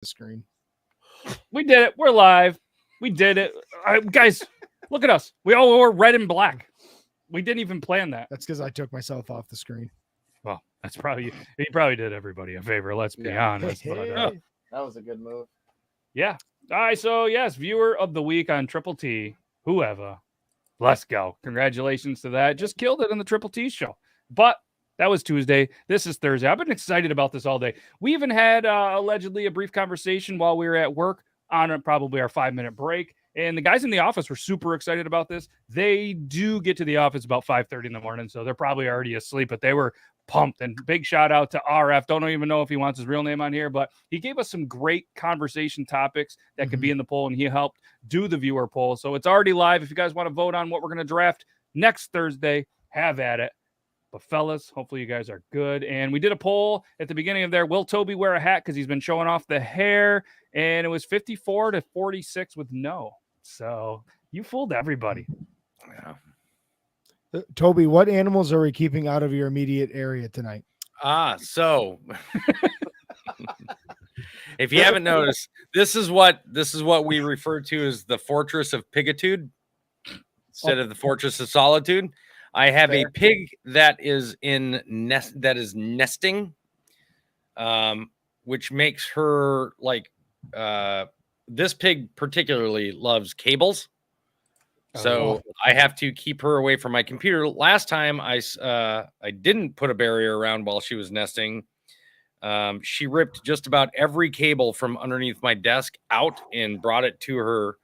the screen. We did it. We're live. We did it. Guys, look at us. We all wore red and black. We didn't even plan that. That's because I took myself off the screen. Well, that's probably you probably did everybody a favor. Let's be honest. But, That was a good move. yeah. All right. So yes, viewer of the week on Triple T, whoever. Let's go. Congratulations to that. Just killed it in the Triple T show. But that was Tuesday. This is Thursday. I've been excited about this all day. We even had allegedly a brief conversation while we were at work on probably our 5-minute break. And the guys in the office were super excited about this. They do get to the office about 5:30 in the morning, so they're probably already asleep, but they were pumped. And big shout out to RF. Don't even know if he wants his real name on here, but he gave us some great conversation topics that could be in the poll, and he helped do the viewer poll. So it's already live. If you guys want to vote on what we're going to draft next Thursday, have at it. But fellas, hopefully you guys are good. And we did a poll at the beginning of there. Will Toby wear a hat? Because he's been showing off the hair. And it was 54 to 46 with no. So you fooled everybody. Yeah. Toby, what animals are we keeping out of your immediate area tonight? So if you haven't noticed, this is what we refer to as the Fortress of Pigitude instead of the Fortress of Solitude. I have a pig that is nesting, which makes her like this pig particularly loves cables. So I have to keep her away from my computer. Last time I didn't put a barrier around while she was nesting. She ripped just about every cable from underneath my desk out and brought it to her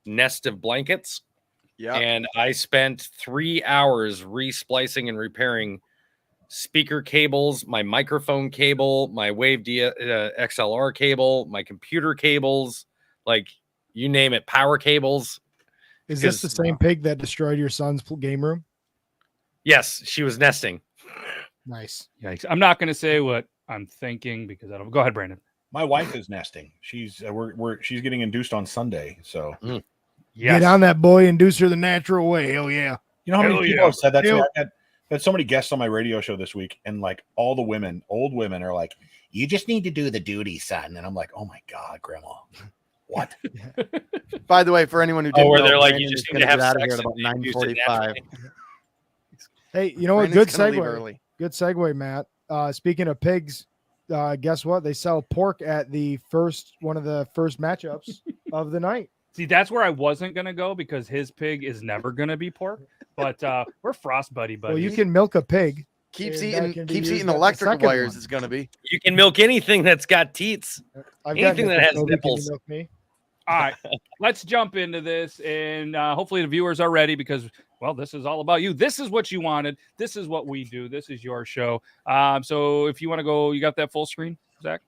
nest of blankets. Yeah. And I spent 3 hours resplicing and repairing speaker cables, my microphone cable, my Wave XLR cable, my computer cables, like you name it, power cables. Is this the same pig that destroyed your son's game room? Yes, she was nesting. Nice. Yikes. I'm not going to say what I'm thinking because I don't. Go ahead, Brandon. My wife is nesting. She's she's getting induced on Sunday. So Get on that boy, induce her the natural way. Hell yeah. You know how many people have said that to me? I had so many guests on my radio show this week, and like all the women, old women, are like, "You just need to do the duty, son." And I'm like, "Oh my God, Grandma." What? By the way, for anyone who didn't where know, they're like, Brandon you just is need to gonna have get out of sex here at about and use it 9:45. Hey, you know what? Brandon's Good gonna leave segue. early. Good segue, Matt. Speaking of pigs, guess what? They sell pork at one of the first matchups of the night. See, that's where I wasn't going to go because his pig is never going to be pork. But we're frost buddy. Well, you can milk a pig. Keeps eating electric wires is going to be. You can milk anything that's got teats. Anything that has Toby, nipples. can you milk me? All right, let's jump into this, and hopefully the viewers are ready because, well, this is all about you. This is what you wanted. This is what we do. This is your show. So if you want to go, you got that full screen, Zach?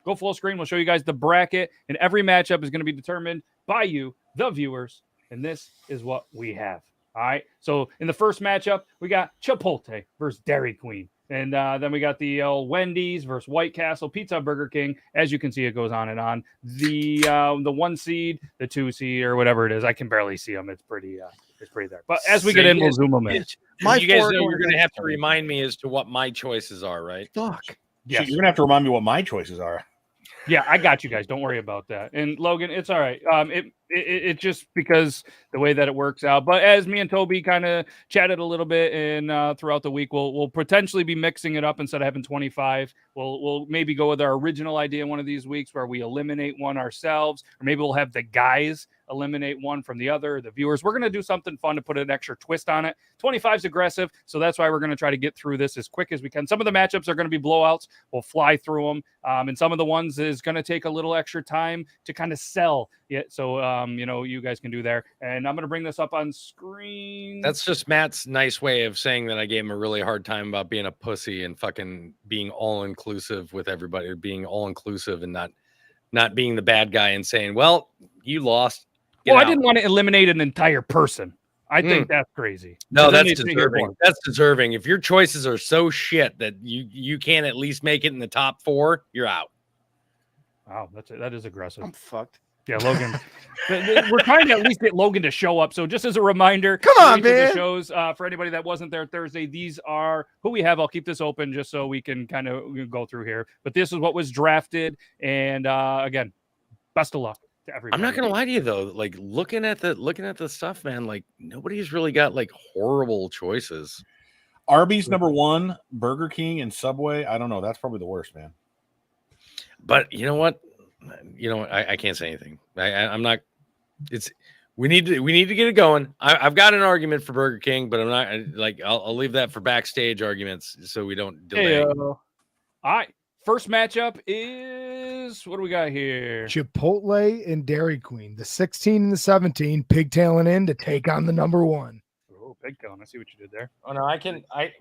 Go full screen. We'll show you guys the bracket, and every matchup is going to be determined by you, the viewers, and this is what we have. All right, so in the first matchup, we got Chipotle versus Dairy Queen. And then we got the Wendy's versus White Castle, Pizza, Burger King. As you can see, it goes on and on. The 1 seed, the 2 seed, or whatever it is. I can barely see them. It's pretty there. But as we get in, we'll zoom them in. You guys know you're going to have to remind me as to what my choices are, right? Fuck. Yes. You're going to have to remind me what my choices are. Yeah, I got you guys. Don't worry about that. And Logan, it's all right. It just because the way that it works out. But as me and Toby kind of chatted a little bit and throughout the week, we'll potentially be mixing it up instead of having 25. We'll maybe go with our original idea one of these weeks where we eliminate one ourselves, or maybe we'll have the guys eliminate one from the other, the viewers. We're going to do something fun to put an extra twist on it. 25 is aggressive, so that's why we're going to try to get through this as quick as we can. Some of the matchups are going to be blowouts. We'll fly through them, and some of the ones is going to take a little extra time to kind of sell it. So, you guys can do there. And I'm going to bring this up on screen. That's just Matt's nice way of saying that I gave him a really hard time about being a pussy and fucking being all-inclusive with everybody, or being all-inclusive and not being the bad guy and saying, well, you lost. Well, I didn't want to eliminate an entire person. I think that's crazy. No, that's deserving. That's deserving. If your choices are so shit that you can't at least make it in the top 4, you're out. Wow, that is aggressive. I'm fucked. Yeah, Logan. We're trying to at least get Logan to show up. So just as a reminder, Come on, each of man. the shows, for anybody that wasn't there Thursday, these are who we have. I'll keep this open just so we can kind of go through here. But this is what was drafted. And again, best of luck to everybody. I'm not gonna lie to you though. Like looking at the stuff, man. Like nobody's really got like horrible choices. Arby's number 1, Burger King and Subway. I don't know. That's probably the worst, man. But you know what? I can't say anything. I'm not. It's we need to get it going. I've got an argument for Burger King, but I'm not like I'll leave that for backstage arguments so we don't delay. All right. First matchup is what do we got here? Chipotle and Dairy Queen, the 16 and the 17, pigtailing in to take on the number 1. Oh, pigtail. I see what you did there. Oh no,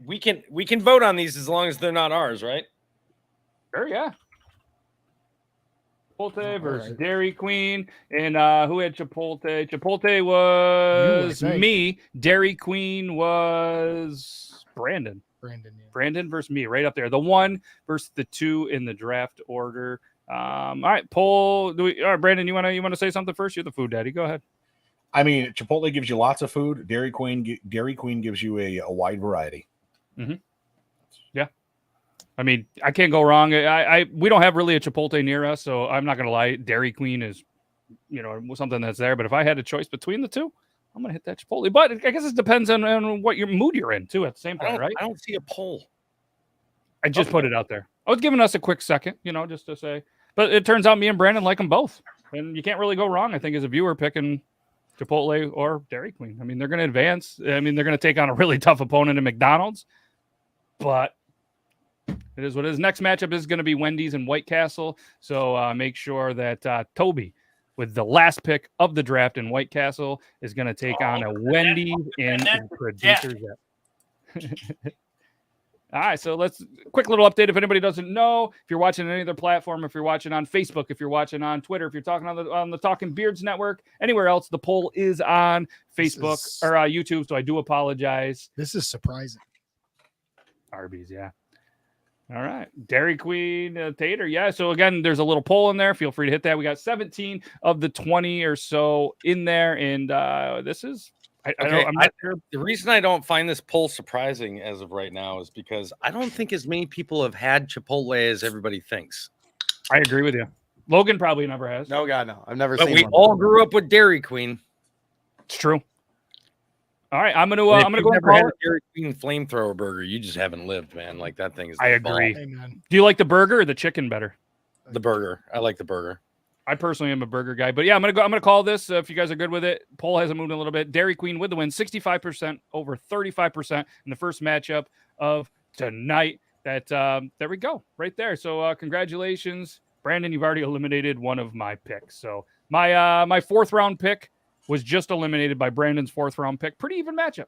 we can vote on these as long as they're not ours, right? Sure, yeah. Chipotle versus Dairy Queen. And who had Chipotle? Chipotle was me. Dairy Queen was Brandon. Brandon versus me, right up there. The 1 versus the 2 in the draft order. All right, poll. All right, Brandon, you wanna say something first? You're the food daddy. Go ahead. I mean, Chipotle gives you lots of food. Dairy Queen gives you a wide variety. Mm-hmm. Yeah. I mean, I can't go wrong. We don't have really a Chipotle near us, so I'm not gonna lie. Dairy Queen is, something that's there. But if I had a choice between the two, I'm gonna hit that Chipotle. But I guess it depends on what your mood you're in too. At the same time, right? I don't see a poll. I just put it out there. I was giving us a quick second, just to say. But it turns out me and Brandon like them both, and you can't really go wrong. I think as a viewer picking Chipotle or Dairy Queen. I mean, they're going to advance. I mean, they're going to take on a really tough opponent in McDonald's, but it is what it is. Next matchup is going to be Wendy's and White Castle. So make sure that Toby, with the last pick of the draft in White Castle, is going to take on a Wendy's and Producer Zac. All right, so let's quick little update. If anybody doesn't know, if you're watching on any other platform, if you're watching on Facebook, if you're watching on Twitter, if you're talking on the Talking Beards Network, anywhere else, the poll is on Facebook or YouTube. So I do apologize. This is surprising. Arby's, yeah. All right, Dairy Queen, Tater, yeah. So again, there's a little poll in there. Feel free to hit that. We got 17 of the 20 or so in there, and this is. I'm not sure. The reason I don't find this poll surprising as of right now is because I don't think as many people have had Chipotle as everybody thinks. I agree with you. Logan probably never has. No, God, no. I've never but seen we one. all grew up with Dairy Queen. It's true. All right, I'm gonna go and call had it. Dairy Queen flamethrower burger. You just haven't lived, man. Like that thing is. I agree. Do you like the burger or the chicken better? The burger. I like the burger. I personally am a burger guy, but yeah, I'm gonna call this. If you guys are good with it, poll hasn't moved a little bit. Dairy Queen with the win, 65% over 35% in the first matchup of tonight. There we go, right there. So congratulations, Brandon. You've already eliminated one of my picks. So my fourth round pick was just eliminated by Brandon's fourth round pick. Pretty even matchup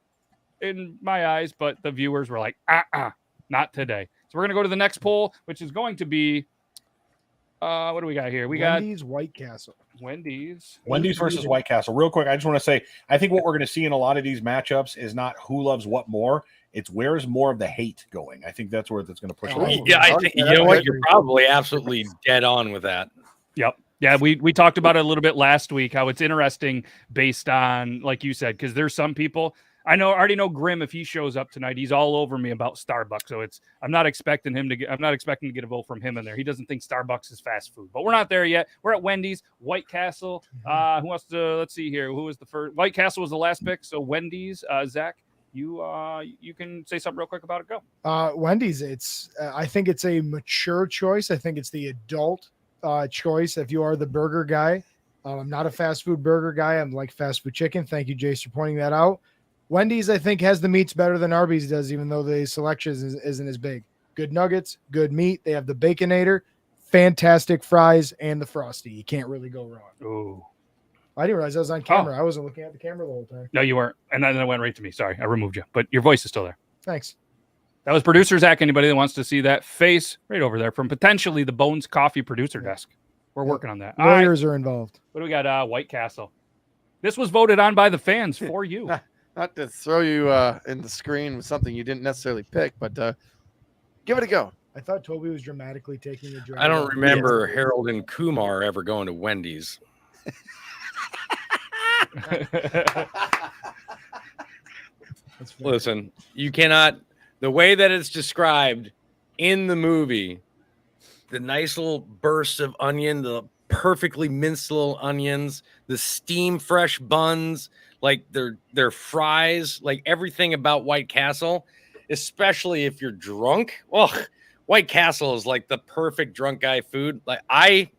in my eyes, but the viewers were like, not today. So we're gonna go to the next poll, which is going to be. What do we got here? We got Wendy's, White Castle. Wendy's versus White Castle. Real quick, I just want to say, I think what we're going to see in a lot of these matchups is not who loves what more. It's where's more of the hate going. I think that's where that's going to push. Yeah, I think you know what? You're probably absolutely dead on with that. Yep. Yeah, we talked about it a little bit last week, how it's interesting based on, like you said, because there's some people. I already know Grim, if he shows up tonight, he's all over me about Starbucks. So I'm not expecting to get a vote from him in there. He doesn't think Starbucks is fast food, but we're not there yet. We're at Wendy's, White Castle. Who wants to, let's see here. Who was the first? White Castle was the last pick. So Wendy's, Zach, you can say something real quick about it. Go. Wendy's. I think it's a mature choice. I think it's the adult choice. If you are the burger guy, I'm not a fast food burger guy. I'm like fast food chicken. Thank you, Jace, for pointing that out. Wendy's, I think, has the meats better than Arby's does, even though the selection isn't as big. Good nuggets, good meat. They have the Baconator, fantastic fries, and the Frosty. You can't really go wrong. Oh, I didn't realize I was on camera. I wasn't looking at the camera the whole time. No, you weren't. And then it went right to me. Sorry, I removed you. But your voice is still there. Thanks. That was Producer Zac. Anybody that wants to see that face right over there from potentially the Bones Coffee producer desk. We're working on that. Lawyers are involved. What do we got? White Castle. This was voted on by the fans for you. Not to throw you in the screen with something you didn't necessarily pick, but give it a go. I thought Toby was dramatically taking the draft. I don't remember Harold and Kumar ever going to Wendy's. That's fair. Listen, you cannot. The way that it's described in the movie, the nice little bursts of onion, the perfectly minced little onions, the steam fresh buns, like their fries, like everything about White Castle, especially if you're drunk. Oh, White Castle is like the perfect drunk guy food. Like I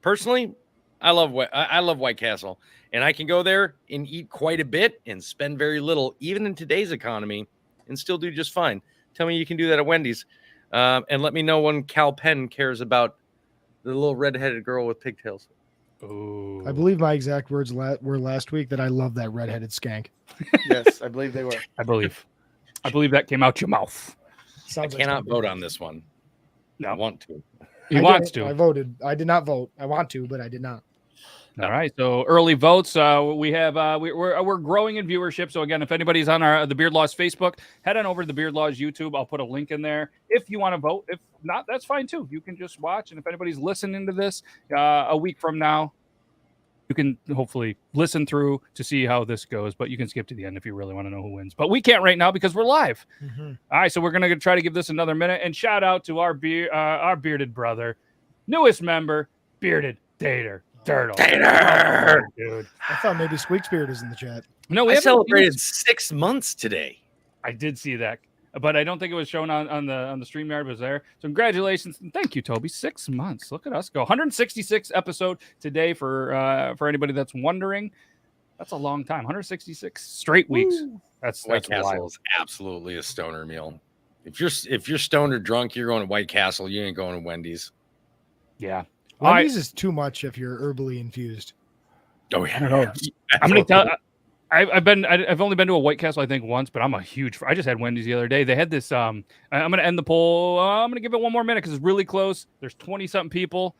personally, I love White Castle, and I can go there and eat quite a bit and spend very little, even in today's economy, and still do just fine. Tell me you can do that at Wendy's, and let me know when Cal Penn cares about the little redheaded girl with pigtails. Ooh. I believe my exact words were last week that I love that redheaded skank. Yes, I believe they were. I believe that came out your mouth. I Sounds like cannot something. vote on this one. No. I want to. He I wants didn't. to. I voted. I did not vote. I want to, but I did not. All right, so early votes. We have we're growing in viewership. So again, if anybody's on the Beard Laws Facebook, head on over to the Beard Laws YouTube. I'll put a link in there if you want to vote. If not, that's fine too. You can just watch. And if anybody's listening to this a week from now, you can hopefully listen through to see how this goes. But you can skip to the end if you really want to know who wins. But we can't right now because we're live. Mm-hmm. All right, so we're gonna try to give this another minute. And shout out to our bearded brother, newest member, Bearded Dater. Turtle. Tater! Dude. I thought maybe Squeak Spirit is in the chat. No, I haven't- celebrated 6 months today. I did see that, but I don't think it was shown on the StreamYard. It was there. So congratulations and thank you, Toby. 6 months. Look at us go. 166 episode today for anybody that's wondering. That's a long time. 166 straight weeks. That's White wild. Castle is absolutely a stoner meal. If you're stoned or drunk, you're going to White Castle. You ain't going to Wendy's. Yeah. Wendy's is too much if you're herbally infused. Oh I don't know. I'm gonna tell. I've only been to a White Castle I think once, but I'm a huge. I just had Wendy's the other day. They had this. I'm gonna end the poll. I'm gonna give it one more minute because it's really close. There's 20-something people.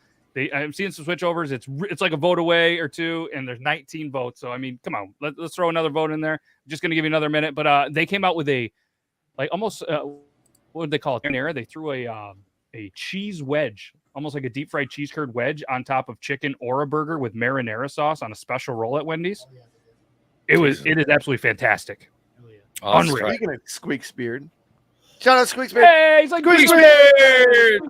I'm seeing some switchovers. It's like a vote away or two, and there's 19 votes. So I mean, come on, let's throw another vote in there. I'm just gonna give you another minute. But they came out with a like almost what did they call it? Marinara. They threw a cheese wedge, almost like a deep fried cheese curd wedge on top of chicken or a burger with marinara sauce on a special roll at Wendy's. It is absolutely fantastic. Awesome. Unreal. Speaking of Squeak Speared, shout out Squeak Speared. Hey, he's like Squeak Beard.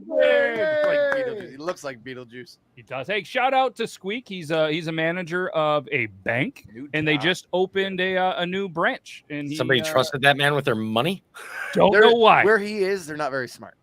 He looks like Beetlejuice. He does. Hey, shout out to Squeak. He's a manager of a bank, and they just opened a new branch. And Somebody trusted that man with their money. Don't know why. Where he is, they're not very smart.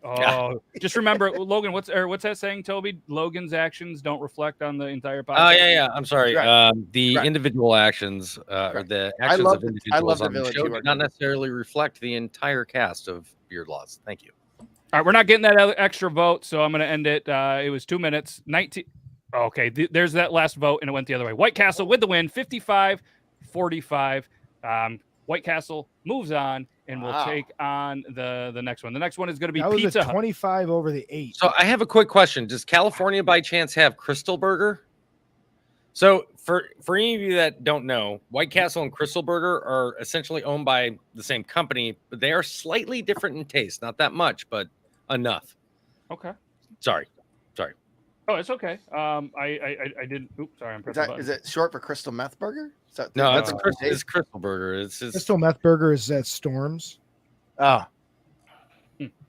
Oh, just remember, Logan. What's that saying, Toby? Logan's actions don't reflect on the entire podcast. Oh yeah. I'm sorry. Right. The Right. individual actions or the I actions love of the individuals on the village show you do are not doing. necessarily reflect the entire cast of Beard Laws. Thank you. All right, we're not getting that extra vote, so I'm going to end it. It was 2 minutes. 19. Okay, there's that last vote, and it went the other way. White Castle with the win, 55-45. White Castle moves on, and we'll Wow. take on the next one. The next one is going to be That was Pizza a Hut. 25 over the 8. So I have a quick question. Does California by chance have Crystal Burger? So for any of you that don't know, White Castle and Crystal Burger are essentially owned by the same company, but they are slightly different in taste. Not that much, but enough. Okay. Sorry. Oh, it's okay. I didn't. Oops, sorry, I'm pressing the button. Is it short for Crystal Meth Burger? Is that, No, that's it's Crystal Burger. It's Crystal Meth Burger is at Storms. Oh,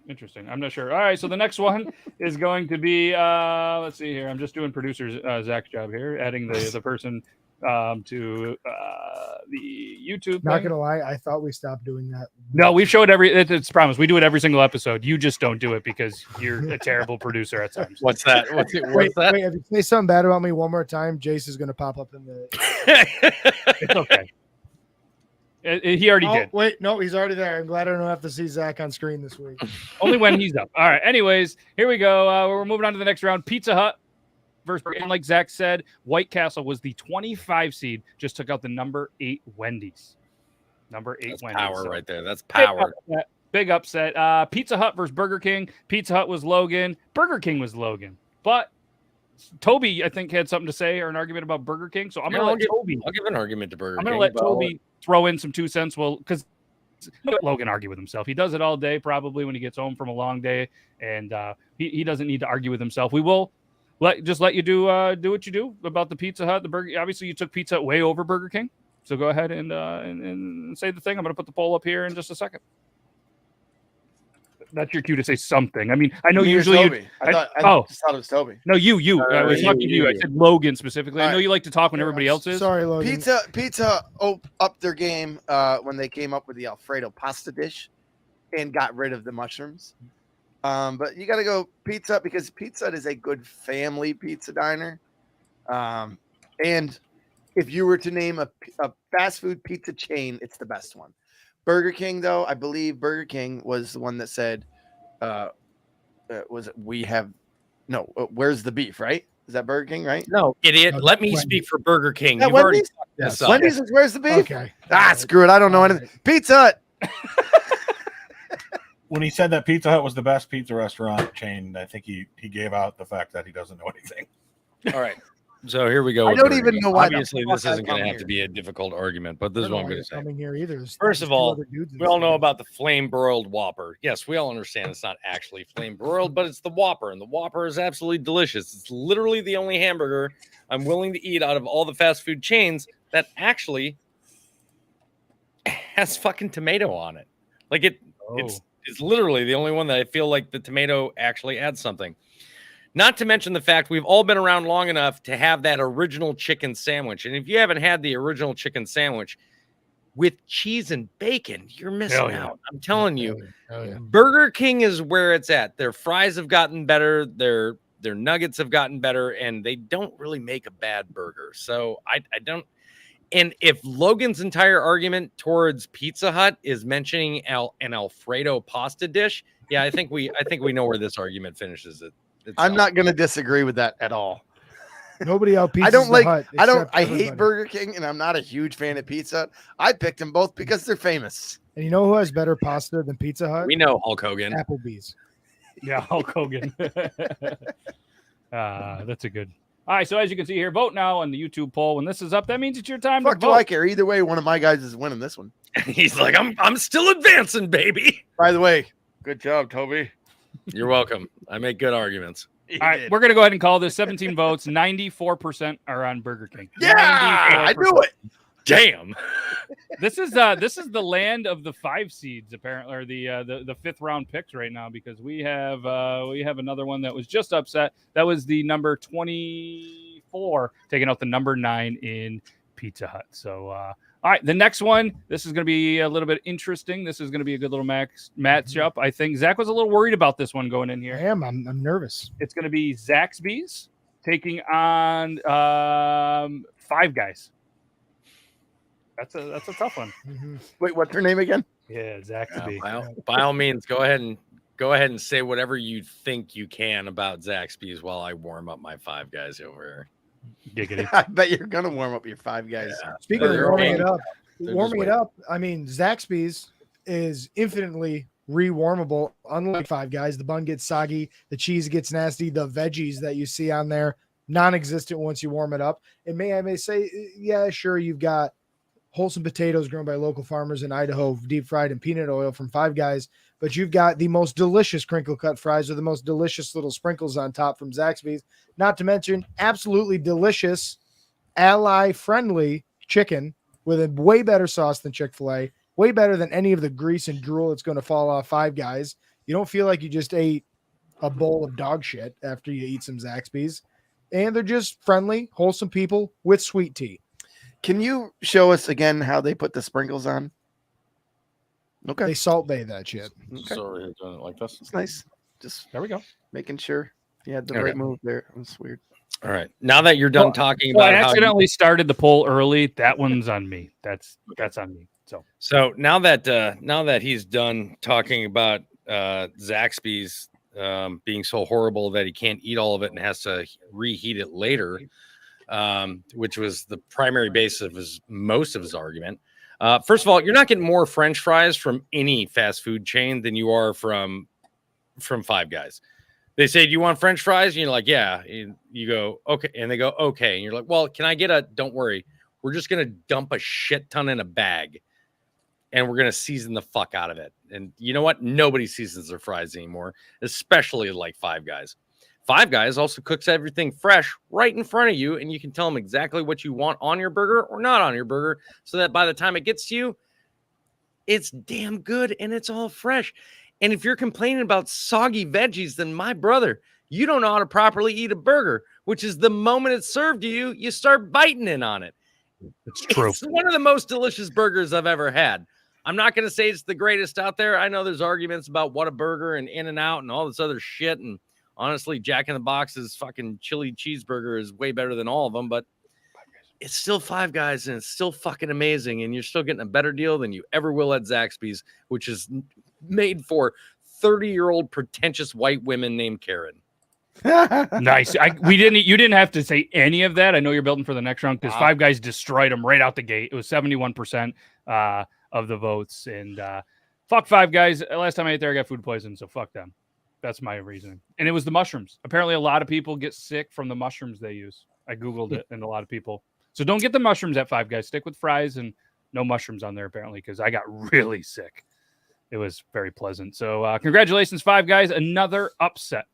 Interesting. I'm not sure. All right, so the next one is going to be let's see here. I'm just doing producer Zach's job here, adding the person to the YouTube. Not thing. gonna lie, I thought we stopped doing that. No, we've showed it's promise. We do it every single episode. You just don't do it because you're a terrible producer at times. what's that? What's Wait, that? if you say something bad about me one more time, Jace is gonna pop up in the. It's okay. He already did. Wait, no, he's already there. I'm glad I don't have to see Zach on screen this week. Only when he's up. All right. Anyways, here we go. We're moving on to the next round. Pizza Hut versus, and like Zach said, White Castle was the 25 seed. Just took out the number 8 Wendy's. Number 8 That's Wendy's. power So right there. That's power. Big upset. Pizza Hut versus Burger King. Pizza Hut was Logan. Burger King was Logan. But Toby, I think, had something to say or an argument about Burger King. So I'm going to let Toby. I'll give an argument to Burger I'm King. going to let but I'll Toby throw in some 2 cents. Well, because Logan argue with himself. He does it all day, probably when he gets home from a long day, and he doesn't need to argue with himself. We will let you do what you do about the Pizza Hut, the burger. Obviously, you took Pizza Hut way over Burger King. So go ahead and say the thing. I'm going to put the poll up here in just a second. That's your cue to say something. I mean, I know Me or usually Toby? I just thought it was Toby. No, you. I was talking to you. I said Logan specifically. I know you like to talk when everybody else is. Sorry, Logan. Pizza upped their game when they came up with the Alfredo pasta dish and got rid of the mushrooms. But you got to go Pizza Hut because Pizza Hut is a good family pizza diner. And if you were to name a fast food pizza chain, it's the best one. Burger King, though, I believe Burger King was the one that said, where's the beef, right? Is that Burger King, right? No, idiot. No, Let me Wendy's. speak for Burger King. Yeah, You've already Wendy's? fucked this up. Wendy's is where's the beef? Okay. Screw it. I don't know anything. Pizza Hut. When he said that Pizza Hut was the best pizza restaurant chain, I think he gave out the fact that he doesn't know anything. All right. So here we go. I with don't Burger even King. know why the Obviously, fuck this I isn't going to come have to here. be a difficult argument, but this is what I'm going to say. Coming here either. First of all, we all know about the flame broiled Whopper. Yes, we all understand it's not actually flame broiled, but it's the Whopper, and the Whopper is absolutely delicious. It's literally the only hamburger I'm willing to eat out of all the fast food chains that actually has fucking tomato on it. Like it's literally the only one that I feel like the tomato actually adds something. Not to mention the fact we've all been around long enough to have that original chicken sandwich. And if you haven't had the original chicken sandwich with cheese and bacon, you're missing out. I'm telling you, Burger King is where it's at. Their fries have gotten better. Their nuggets have gotten better, and they don't really make a bad burger. So I don't. And if Logan's entire argument towards Pizza Hut is mentioning an Alfredo pasta dish, yeah, I think we know where this argument finishes it. I'm not going to disagree with that at all. Nobody out pizzas I don't like. Hut I hate everybody. Burger King, and I'm not a huge fan of Pizza Hut. I picked them both because they're famous. And you know who has better pasta than Pizza Hut? We know Hulk Hogan. Applebee's. Yeah, Hulk Hogan. That's a good. All right, so as you can see here, vote now on the YouTube poll. When this is up, that means it's your time Fuck to do vote. I care? Either way, one of my guys is winning this one. He's like, I'm still advancing, baby. By the way, good job, Toby. You're welcome. I make good arguments. All right, we're going to go ahead and call this 17 votes. 94% are on Burger King. Yeah, I 94%. knew it. Damn. This is the land of the 5 seeds, apparently, or the 5th round picks right now, because we have another one that was just upset. That was the number 24, taking out the number 9 in Pizza Hut. So, all right, the next one. This is going to be a little bit interesting. This is going to be a good little matchup. I think Zach was a little worried about this one going in I here. am. I'm nervous. It's going to be Zaxby's taking on Five Guys. That's a tough one. Mm-hmm. Wait, what's her name again? Yeah, Zaxby. By all means, go ahead and say whatever you think you can about Zaxby's while I warm up my Five Guys over Giggity. I bet you're gonna warm up your Five Guys. here. Speaking of They're warming waiting. it up, They're just I mean, Zaxby's is infinitely rewarmable. Unlike Five Guys, the bun gets soggy, the cheese gets nasty, the veggies that you see on there non-existent once you warm it up. And I may say, yeah, sure, you've got wholesome potatoes grown by local farmers in Idaho, deep fried in peanut oil from Five Guys, but you've got the most delicious crinkle cut fries with the most delicious little sprinkles on top from Zaxby's, not to mention absolutely delicious ally friendly chicken with a way better sauce than Chick-fil-A, way better than any of the grease and drool that's going to fall off Five Guys. You don't feel like you just ate a bowl of dog shit after you eat some Zaxby's, and they're just friendly, wholesome people with sweet tea. Can you show us again how they put the sprinkles on? Okay, They salt bay that shit. okay. So we're doing it like this. It's nice. Just There we go. making sure you had the Okay. right move there. It was weird. All right. Now that you're done Well, talking Well, I about how accidentally started the poll early. That one's on me. That's on me. So now that he's done talking about Zaxby's being so horrible that he can't eat all of it and has to reheat it later, which was the primary basis of most of his argument. First of all, you're not getting more French fries from any fast food chain than you are from Five Guys. They say, "Do you want French fries?" And you're like, "Yeah." And you go, "Okay," and they go, "Okay." And you're like, "Well, can I get a?" Don't worry, we're just gonna dump a shit ton in a bag, and we're gonna season the fuck out of it. And you know what? Nobody seasons their fries anymore, especially like Five Guys. Five Guys also cooks everything fresh right in front of you, and you can tell them exactly what you want on your burger or not on your burger, so that by the time it gets to you, it's damn good and it's all fresh. And if you're complaining about soggy veggies, then my brother, you don't know how to properly eat a burger, which is the moment it's served to you, you start biting in on it. It's true. It's one of the most delicious burgers I've ever had. I'm not going to say it's the greatest out there. I know there's arguments about what a burger and In-N-Out and all this other shit. And honestly, Jack in the Box's fucking chili cheeseburger is way better than all of them, but it's still Five Guys and it's still fucking amazing. And you're still getting a better deal than you ever will at Zaxby's, which is made for 30-year-old pretentious white women named Karen. Nice. You didn't have to say any of that. I know you're building for the next round because Five Guys destroyed them right out the gate. It was 71% of the votes. And fuck Five Guys. Last time I ate there, I got food poisoning, so fuck them. That's my reasoning. And it was the mushrooms. Apparently, a lot of people get sick from the mushrooms they use. I Googled it, and a lot of people. So don't get the mushrooms at Five Guys. Stick with fries and no mushrooms on there, apparently, because I got really sick. It was very pleasant. So congratulations, Five Guys. Another upset.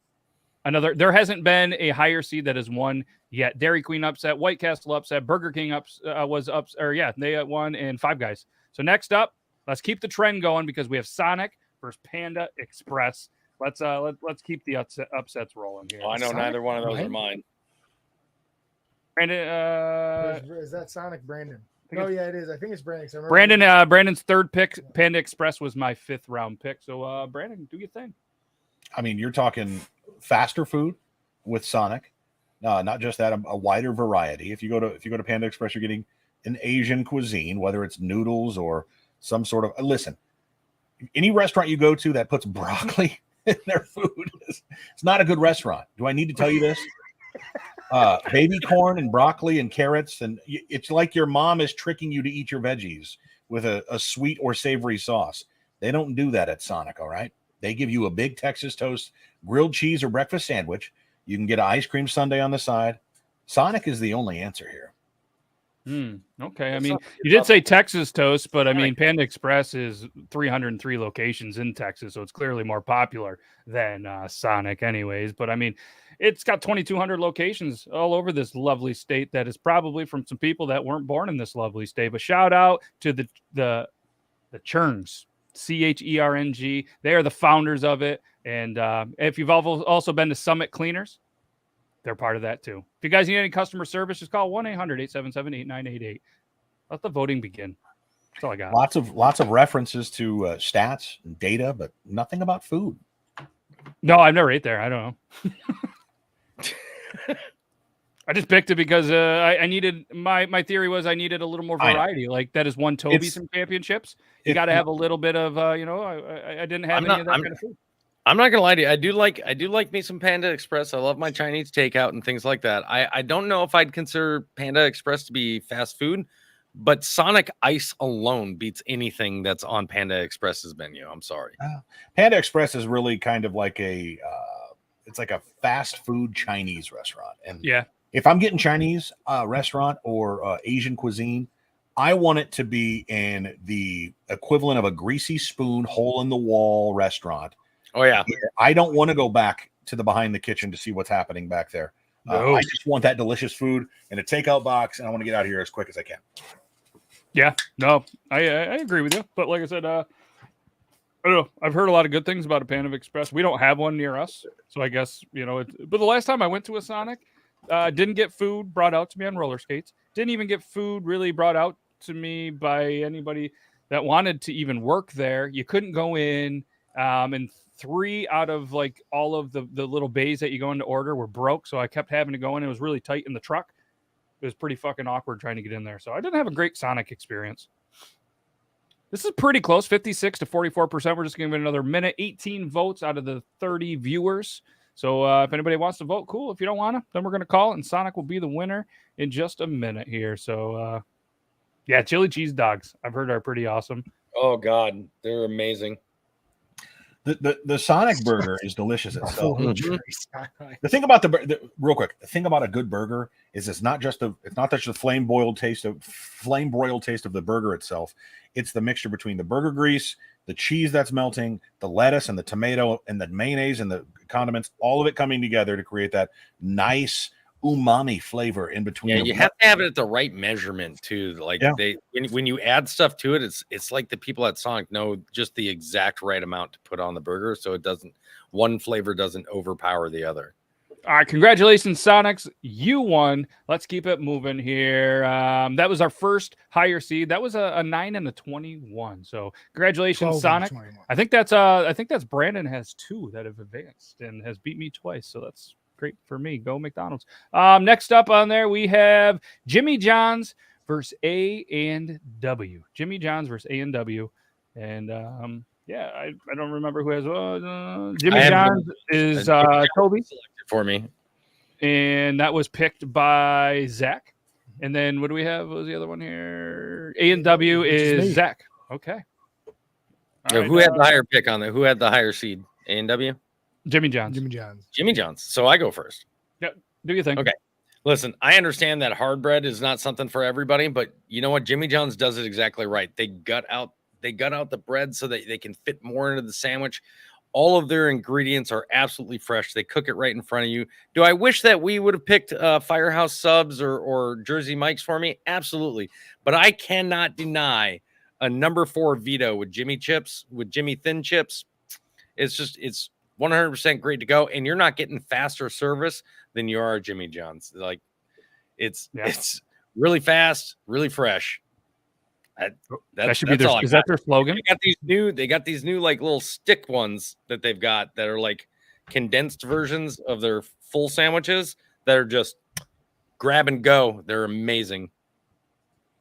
There hasn't been a higher seed that has won yet. Dairy Queen upset, White Castle upset, Burger King they won, and Five Guys. So next up, let's keep the trend going because we have Sonic versus Panda Express. Let's keep the upsets rolling here. Oh, I know Sonic, neither one of those right? are mine. Brandon, Is that Sonic Brandon? No, yeah, it is. I think it's Brandon. Brandon's third pick, Panda Express, was my 5th round pick. So Brandon, do your thing. I mean, you're talking faster food with Sonic. Not just that, a wider variety. If you go to Panda Express, you're getting an Asian cuisine, whether it's noodles or some sort of. Listen, any restaurant you go to that puts broccoli in their food, it's not a good restaurant. Do I need to tell you this? Baby corn and broccoli and carrots, and it's like your mom is tricking you to eat your veggies with a sweet or savory sauce. They don't do that at Sonic, all right? They give you a big Texas toast, grilled cheese, or breakfast sandwich. You can get an ice cream sundae on the side. Sonic is the only answer here. Okay. I mean, you did say Texas toast, but I mean, Panda Express is 303 locations in Texas, so it's clearly more popular than Sonic anyways. But I mean, it's got 2,200 locations all over this lovely state that is probably from some people that weren't born in this lovely state. But shout out to the Churns, CHERNG. They are the founders of it. And if you've also been to Summit Cleaners, they're part of that too. If you guys need any customer service, just call 1-800-877-8988. Let the voting begin. That's all I got. Lots of references to stats and data, but nothing about food. No, I've never ate there. I don't know. I just picked it because I needed my theory was I needed a little more variety. Like that has won Toby some championships. You got to have a little bit of I didn't have any of that kind of food. I'm not gonna lie to you. I do like me some Panda Express. I love my Chinese takeout and things like that. I don't know if I'd consider Panda Express to be fast food, but Sonic Ice alone beats anything that's on Panda Express's menu. I'm sorry. Panda Express is really kind of like it's like a fast food Chinese restaurant. And yeah, if I'm getting Chinese restaurant or Asian cuisine, I want it to be in the equivalent of a greasy spoon, hole in the wall restaurant. Oh yeah. I don't want to go back to the behind the kitchen to see what's happening back there. No. I just want that delicious food in a takeout box, and I want to get out of here as quick as I can. Yeah, no, I agree with you. But like I said, I don't know. I've heard a lot of good things about a Panda Express. We don't have one near us, so I guess but the last time I went to a Sonic, didn't get food brought out to me on roller skates. Didn't even get food really brought out to me by anybody that wanted to even work there. You couldn't go in, and 3 out of like all of the little bays that you go in to order were broke, so I kept having to go in. It was really tight in the truck. It was pretty fucking awkward trying to get in there. So I didn't have a great Sonic experience. This is pretty close, 56 to 44%. We're just giving it another minute. 18 votes out of the 30 viewers. So if anybody wants to vote, cool. If you don't want to, then we're going to call it, and Sonic will be the winner in just a minute here. So yeah, chili cheese dogs, I've heard, are pretty awesome. Oh God, they're amazing. The Sonic burger is delicious itself. Mm-hmm. The thing about real quick, the thing about a good burger is it's not just the flame broiled taste of the burger itself. It's the mixture between the burger grease, the cheese that's melting, the lettuce and the tomato and the mayonnaise and the condiments, all of it coming together to create that nice umami flavor in between. Yeah, you have to have it at the right measurement too. Like when you add stuff to it, it's like the people at Sonic know just the exact right amount to put on the burger, so it doesn't one flavor doesn't overpower the other. All right, congratulations, Sonics. You won. Let's keep it moving here. That was our first higher seed. That was a 9 and a 21. So congratulations, Sonic. I think that's Brandon has 2 that have advanced and has beat me twice. So that's great for me. Go McDonald's. Next up on there we have Jimmy John's versus A and W. Jimmy John's versus A and W, and I don't remember who has Jimmy John's is Toby for me, and that was picked by Zach. And then what do we have? What was the other one here? A and W is Zach. Okay. Yeah, who had the higher pick on there? Who had the higher seed? A and W. Jimmy John's. Jimmy John's. So I go first. Yeah. Do you think? Okay. Listen, I understand that hard bread is not something for everybody, but you know what? Jimmy John's does it exactly right. They gut out the bread so that they can fit more into the sandwich. All of their ingredients are absolutely fresh. They cook it right in front of you. Do I wish that we would have picked Firehouse Subs or Jersey Mike's for me? Absolutely. But I cannot deny a number 4 veto with Jimmy chips, with Jimmy thin chips. It's 100% great to go. And you're not getting faster service than you are at Jimmy John's. Like it's really fast, really fresh. That should be their. Is that their slogan? They got these new like little stick ones that they've got that are like condensed versions of their full sandwiches that are just grab and go. They're amazing.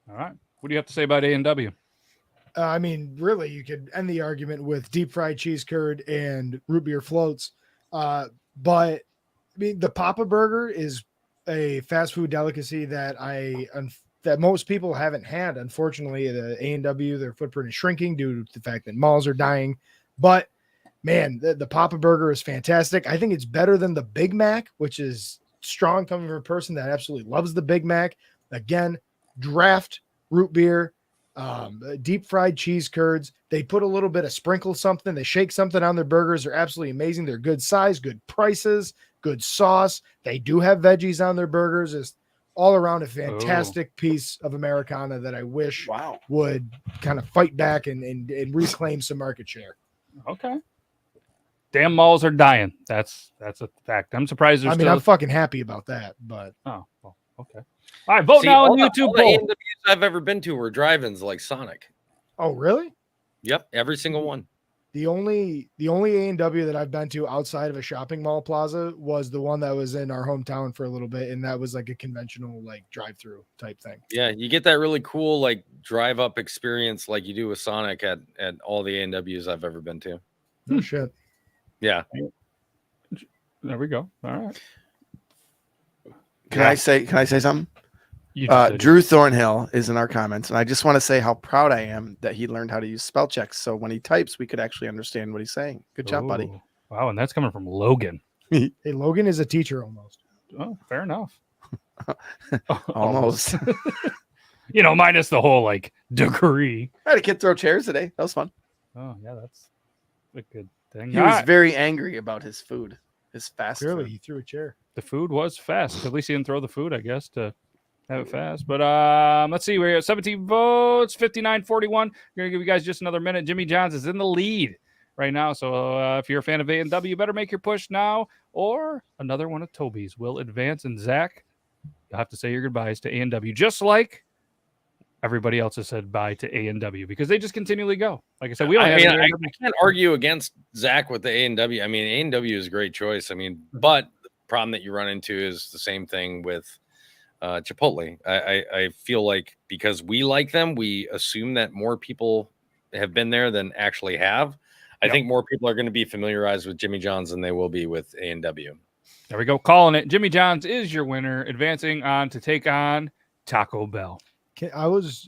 All right, what do you have to say about A&W? I mean, really, you could end the argument with deep fried cheese curd and root beer floats. But I mean, the Papa Burger is a fast food delicacy that that most people haven't had. Unfortunately, the A&W, their footprint is shrinking due to the fact that malls are dying. But man, the Papa Burger is fantastic. I think it's better than the Big Mac, which is strong coming from a person that absolutely loves the Big Mac. Again, draft root beer, deep fried cheese curds. They put a little bit of sprinkle something. They shake something on their burgers. They're absolutely amazing. They're good size, good prices, good sauce. They do have veggies on their burgers. It's all around a fantastic piece of Americana that I wish would kind of fight back and reclaim some market share. Okay. Damn malls are dying. That's a fact. I'm surprised. I'm fucking happy about that, but well, okay. All right, vote now on YouTube. All the A&Ws I've ever been to were drive-ins like Sonic. Oh, really? Yep, every single one. The only A&W that I've been to outside of a shopping mall plaza was the one that was in our hometown for a little bit, and that was like a conventional like drive-through type thing. Yeah, you get that really cool like drive-up experience like you do with Sonic at all the A&Ws I've ever been to. Oh shit. Yeah. There we go. All right. Can I say something? Drew Thornhill is in our comments, and I just want to say how proud I am that he learned how to use spell checks. So when he types, we could actually understand what he's saying. Good job, buddy. Wow, and that's coming from Logan. Hey, Logan is a teacher almost. Oh, fair enough. Almost. Minus the whole like degree. I had a kid throw chairs today. That was fun. Oh yeah, that's a good thing. He was very angry about his food. His fast Clearly, food. he threw a chair. The food was fast. At least he didn't throw the food, I guess, to have it fast. But let's see. We're at 17 votes, 59-41. We're going to give you guys just another minute. Jimmy John's is in the lead right now. So if you're a fan of A&W, you better make your push now, or another one of Toby's will advance. And Zach, you'll have to say your goodbyes to A&W, just like everybody else has said bye to A&W, because they just continually go. Like I said, I can't argue against Zach with the A&W. I mean, A&W is a great choice. I mean, but the problem that you run into is the same thing with Chipotle. I feel like because we like them, we assume that more people have been there than actually have. I think more people are going to be familiarized with Jimmy John's than they will be with A&W. There we go. Calling it. Jimmy John's is your winner, advancing on to take on Taco Bell. I was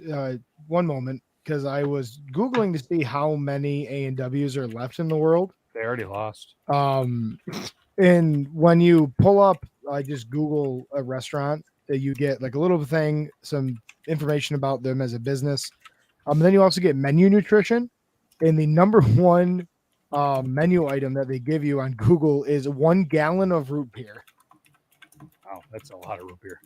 one moment, because I was Googling to see how many A&Ws are left in the world. They already lost. And when you pull up, I just Google a restaurant, you get like a little thing, some information about them as a business. Then you also get menu nutrition. And the number one menu item that they give you on Google is 1 gallon of root beer. Wow, that's a lot of root beer.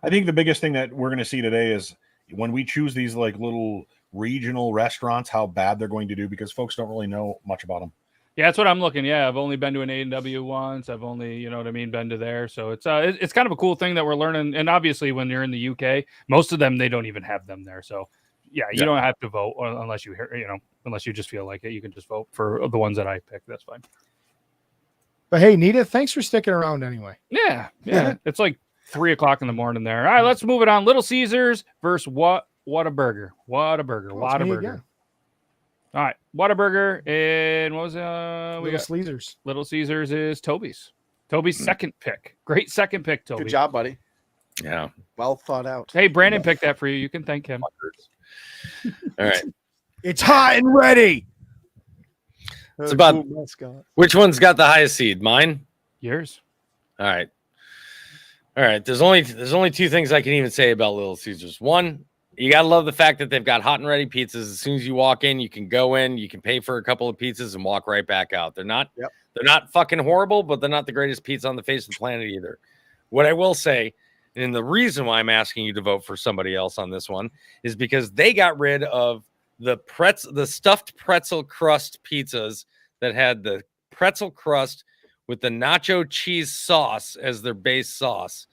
I think the biggest thing that we're going to see today is when we choose these like little regional restaurants, how bad they're going to do because folks don't really know much about them. Yeah, that's what I'm looking. Yeah, I've only been to an A&W once. I've only, you know what I mean, been to there. So it's kind of a cool thing that we're learning. And obviously, when you're in the UK, most of them they don't even have them there. So yeah, you don't have to vote unless unless you just feel like it. You can just vote for the ones that I pick. That's fine. But hey, Nita, thanks for sticking around anyway. Yeah. It's like 3:00 in the morning there. All right, let's move it on. Little Caesars versus Whataburger. Whataburger. All right, Whataburger and what was Little Caesars. Little Caesars is Toby's. Toby's second pick. Great second pick, Toby. Good job, buddy. Yeah. Well thought out. Hey, Brandon picked that for you. You can thank him. All right. It's hot and ready. It's about which one's got the highest seed? Mine? Yours. All right. There's only two things I can even say about Little Caesars. One, you gotta love the fact that they've got hot and ready pizzas. As soon as you walk in, you can go in, you can pay for a couple of pizzas and walk right back out. They're not fucking horrible, but they're not the greatest pizza on the face of the planet either. What I will say, and the reason why I'm asking you to vote for somebody else on this one is because they got rid of the stuffed pretzel crust pizzas that had the pretzel crust with the nacho cheese sauce as their base sauce.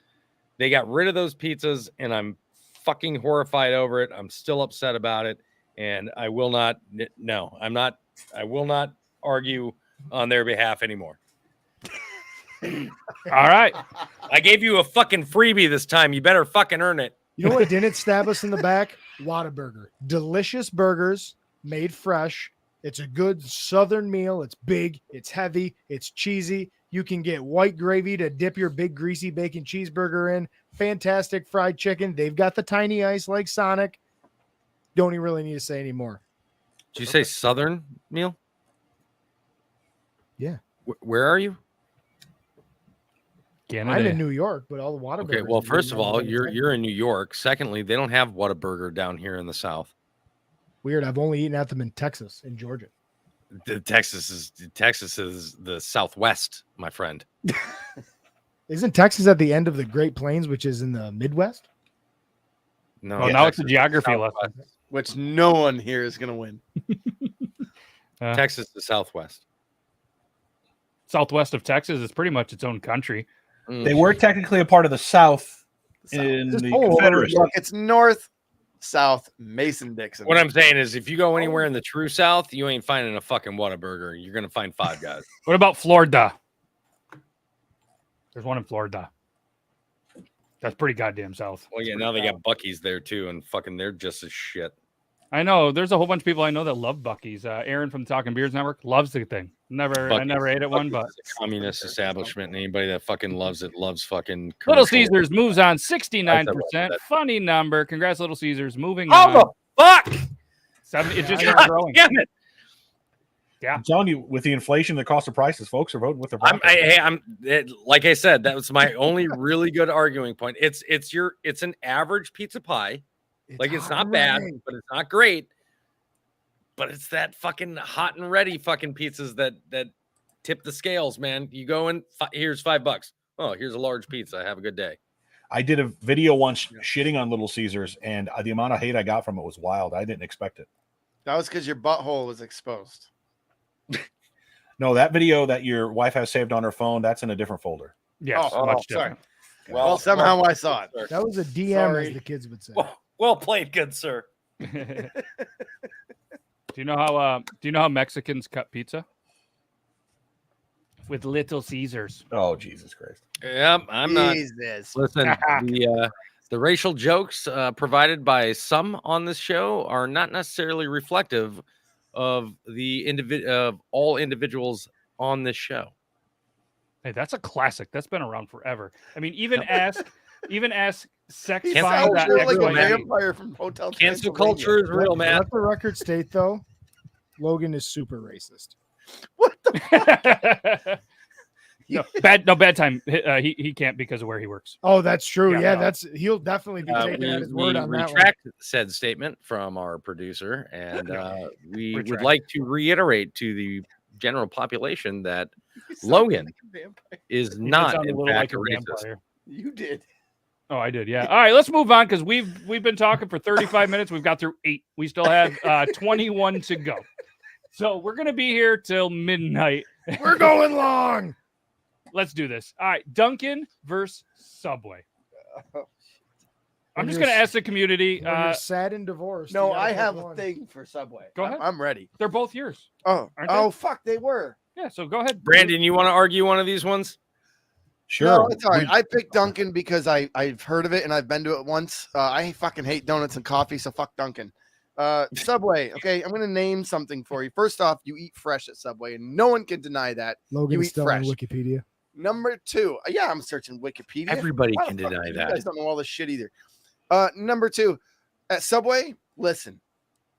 They got rid of those pizzas, and I'm fucking horrified over it. I'm still upset about it, and I will not argue on their behalf anymore. All right. I gave you a fucking freebie this time. You better fucking earn it. You know what didn't stab us in the back? Whataburger. Delicious burgers made fresh. It's a good Southern meal. It's big. It's heavy. It's cheesy. You can get white gravy to dip your big greasy bacon cheeseburger in. Fantastic fried chicken. They've got the tiny ice like Sonic. Don't even really need to say any more. Did you say Southern meal? Yeah. Where are you? Canada. I'm in New York, but all the Whataburgers. Okay, well, first of all, you're in New York. Secondly, they don't have Whataburger down here in the South. Weird. I've only eaten at them in Texas, in Georgia. Texas is the Southwest, my friend. Isn't Texas at the end of the Great Plains, which is in the Midwest? No, Oh, now it's a geography lesson. Which no one here is going to win. Texas is Southwest. Southwest of Texas is pretty much its own country. They were technically a part of the South in the Confederacy. Look, it's north, south, Mason-Dixon. What I'm saying is, if you go anywhere in the true South, you ain't finding a fucking Whataburger. You're gonna find Five Guys. What about Florida? There's one in Florida. That's pretty goddamn south. Well, yeah, now they got Buc-ee's there too, and fucking they're just as shit. I know. There's a whole bunch of people I know that love Buc-ee's. Aaron from Talking Beers Network loves the thing. I never ate at one, but it's a communist establishment, and anybody that fucking loves it loves fucking. Little Caesars moves on 69%. Funny number. Congrats, Little Caesars. Moving on. Oh, the fuck! 70, it just keeps growing. Damn it. Yeah, I'm telling you, with the inflation, the cost of prices, folks are voting with their. Like I said, that was my only really good arguing point. It's an average pizza pie. It's not bad, but it's not great. But it's that fucking hot and ready fucking pizzas that tip the scales, man. You go in, here's $5. Oh, here's a large pizza. Have a good day. I did a video once shitting on Little Caesars, and the amount of hate I got from it was wild. I didn't expect it. That was because your butthole was exposed. No, that video that your wife has saved on her phone, that's in a different folder. Yes, much different. Well, somehow I saw it. That was a DM, as the kids would say. Well played, good sir. Do you know how Mexicans cut pizza? With Little Caesars. Oh, Jesus Christ. Yeah, I'm not. Listen, the racial jokes provided by some on this show are not necessarily reflective of all individuals on this show. Hey, that's a classic. That's been around forever. I mean, even ask sex He's find like a vampire from Hotel Cancel culture is real, man. Let the record state, though, Logan is super racist. What the fuck? bad time. He can't because of where he works. Oh, that's true. Yeah, Yeah, no. he'll definitely be taking at his word on that one. retract said statement from our producer, and we would Retract. like to reiterate to the general population that Logan is He not, sounded in a little fact, like a a racist. vampire. You did. Oh, I did. Yeah. All right, let's move on because we've been talking for 35 minutes. We've got through 8. We still have 21 to go. So we're gonna be here till midnight. We're going long. Let's do this. All right, Dunkin' versus Subway. I'm just you're gonna ask the community. When you're sad and divorced. No, you gotta I pick have a one. thing for Subway. Go ahead. I'm ready. They're both yours. Oh, Aren't they? oh, fuck, they were. Yeah. So go ahead, Brandon, you want to argue one of these ones? Sure. No, it's all right. I picked Dunkin' because I've heard of it and I've been to it once. I fucking hate donuts and coffee, so fuck Dunkin'. Subway. Okay, I'm gonna name something for you. First off, you eat fresh at Subway, and no one can deny that. Logan's eat still fresh. on Wikipedia. Number 2, yeah, I'm searching Wikipedia. Everybody Why can the fuck deny you that. guys don't know all this shit either. Number 2, at Subway, listen,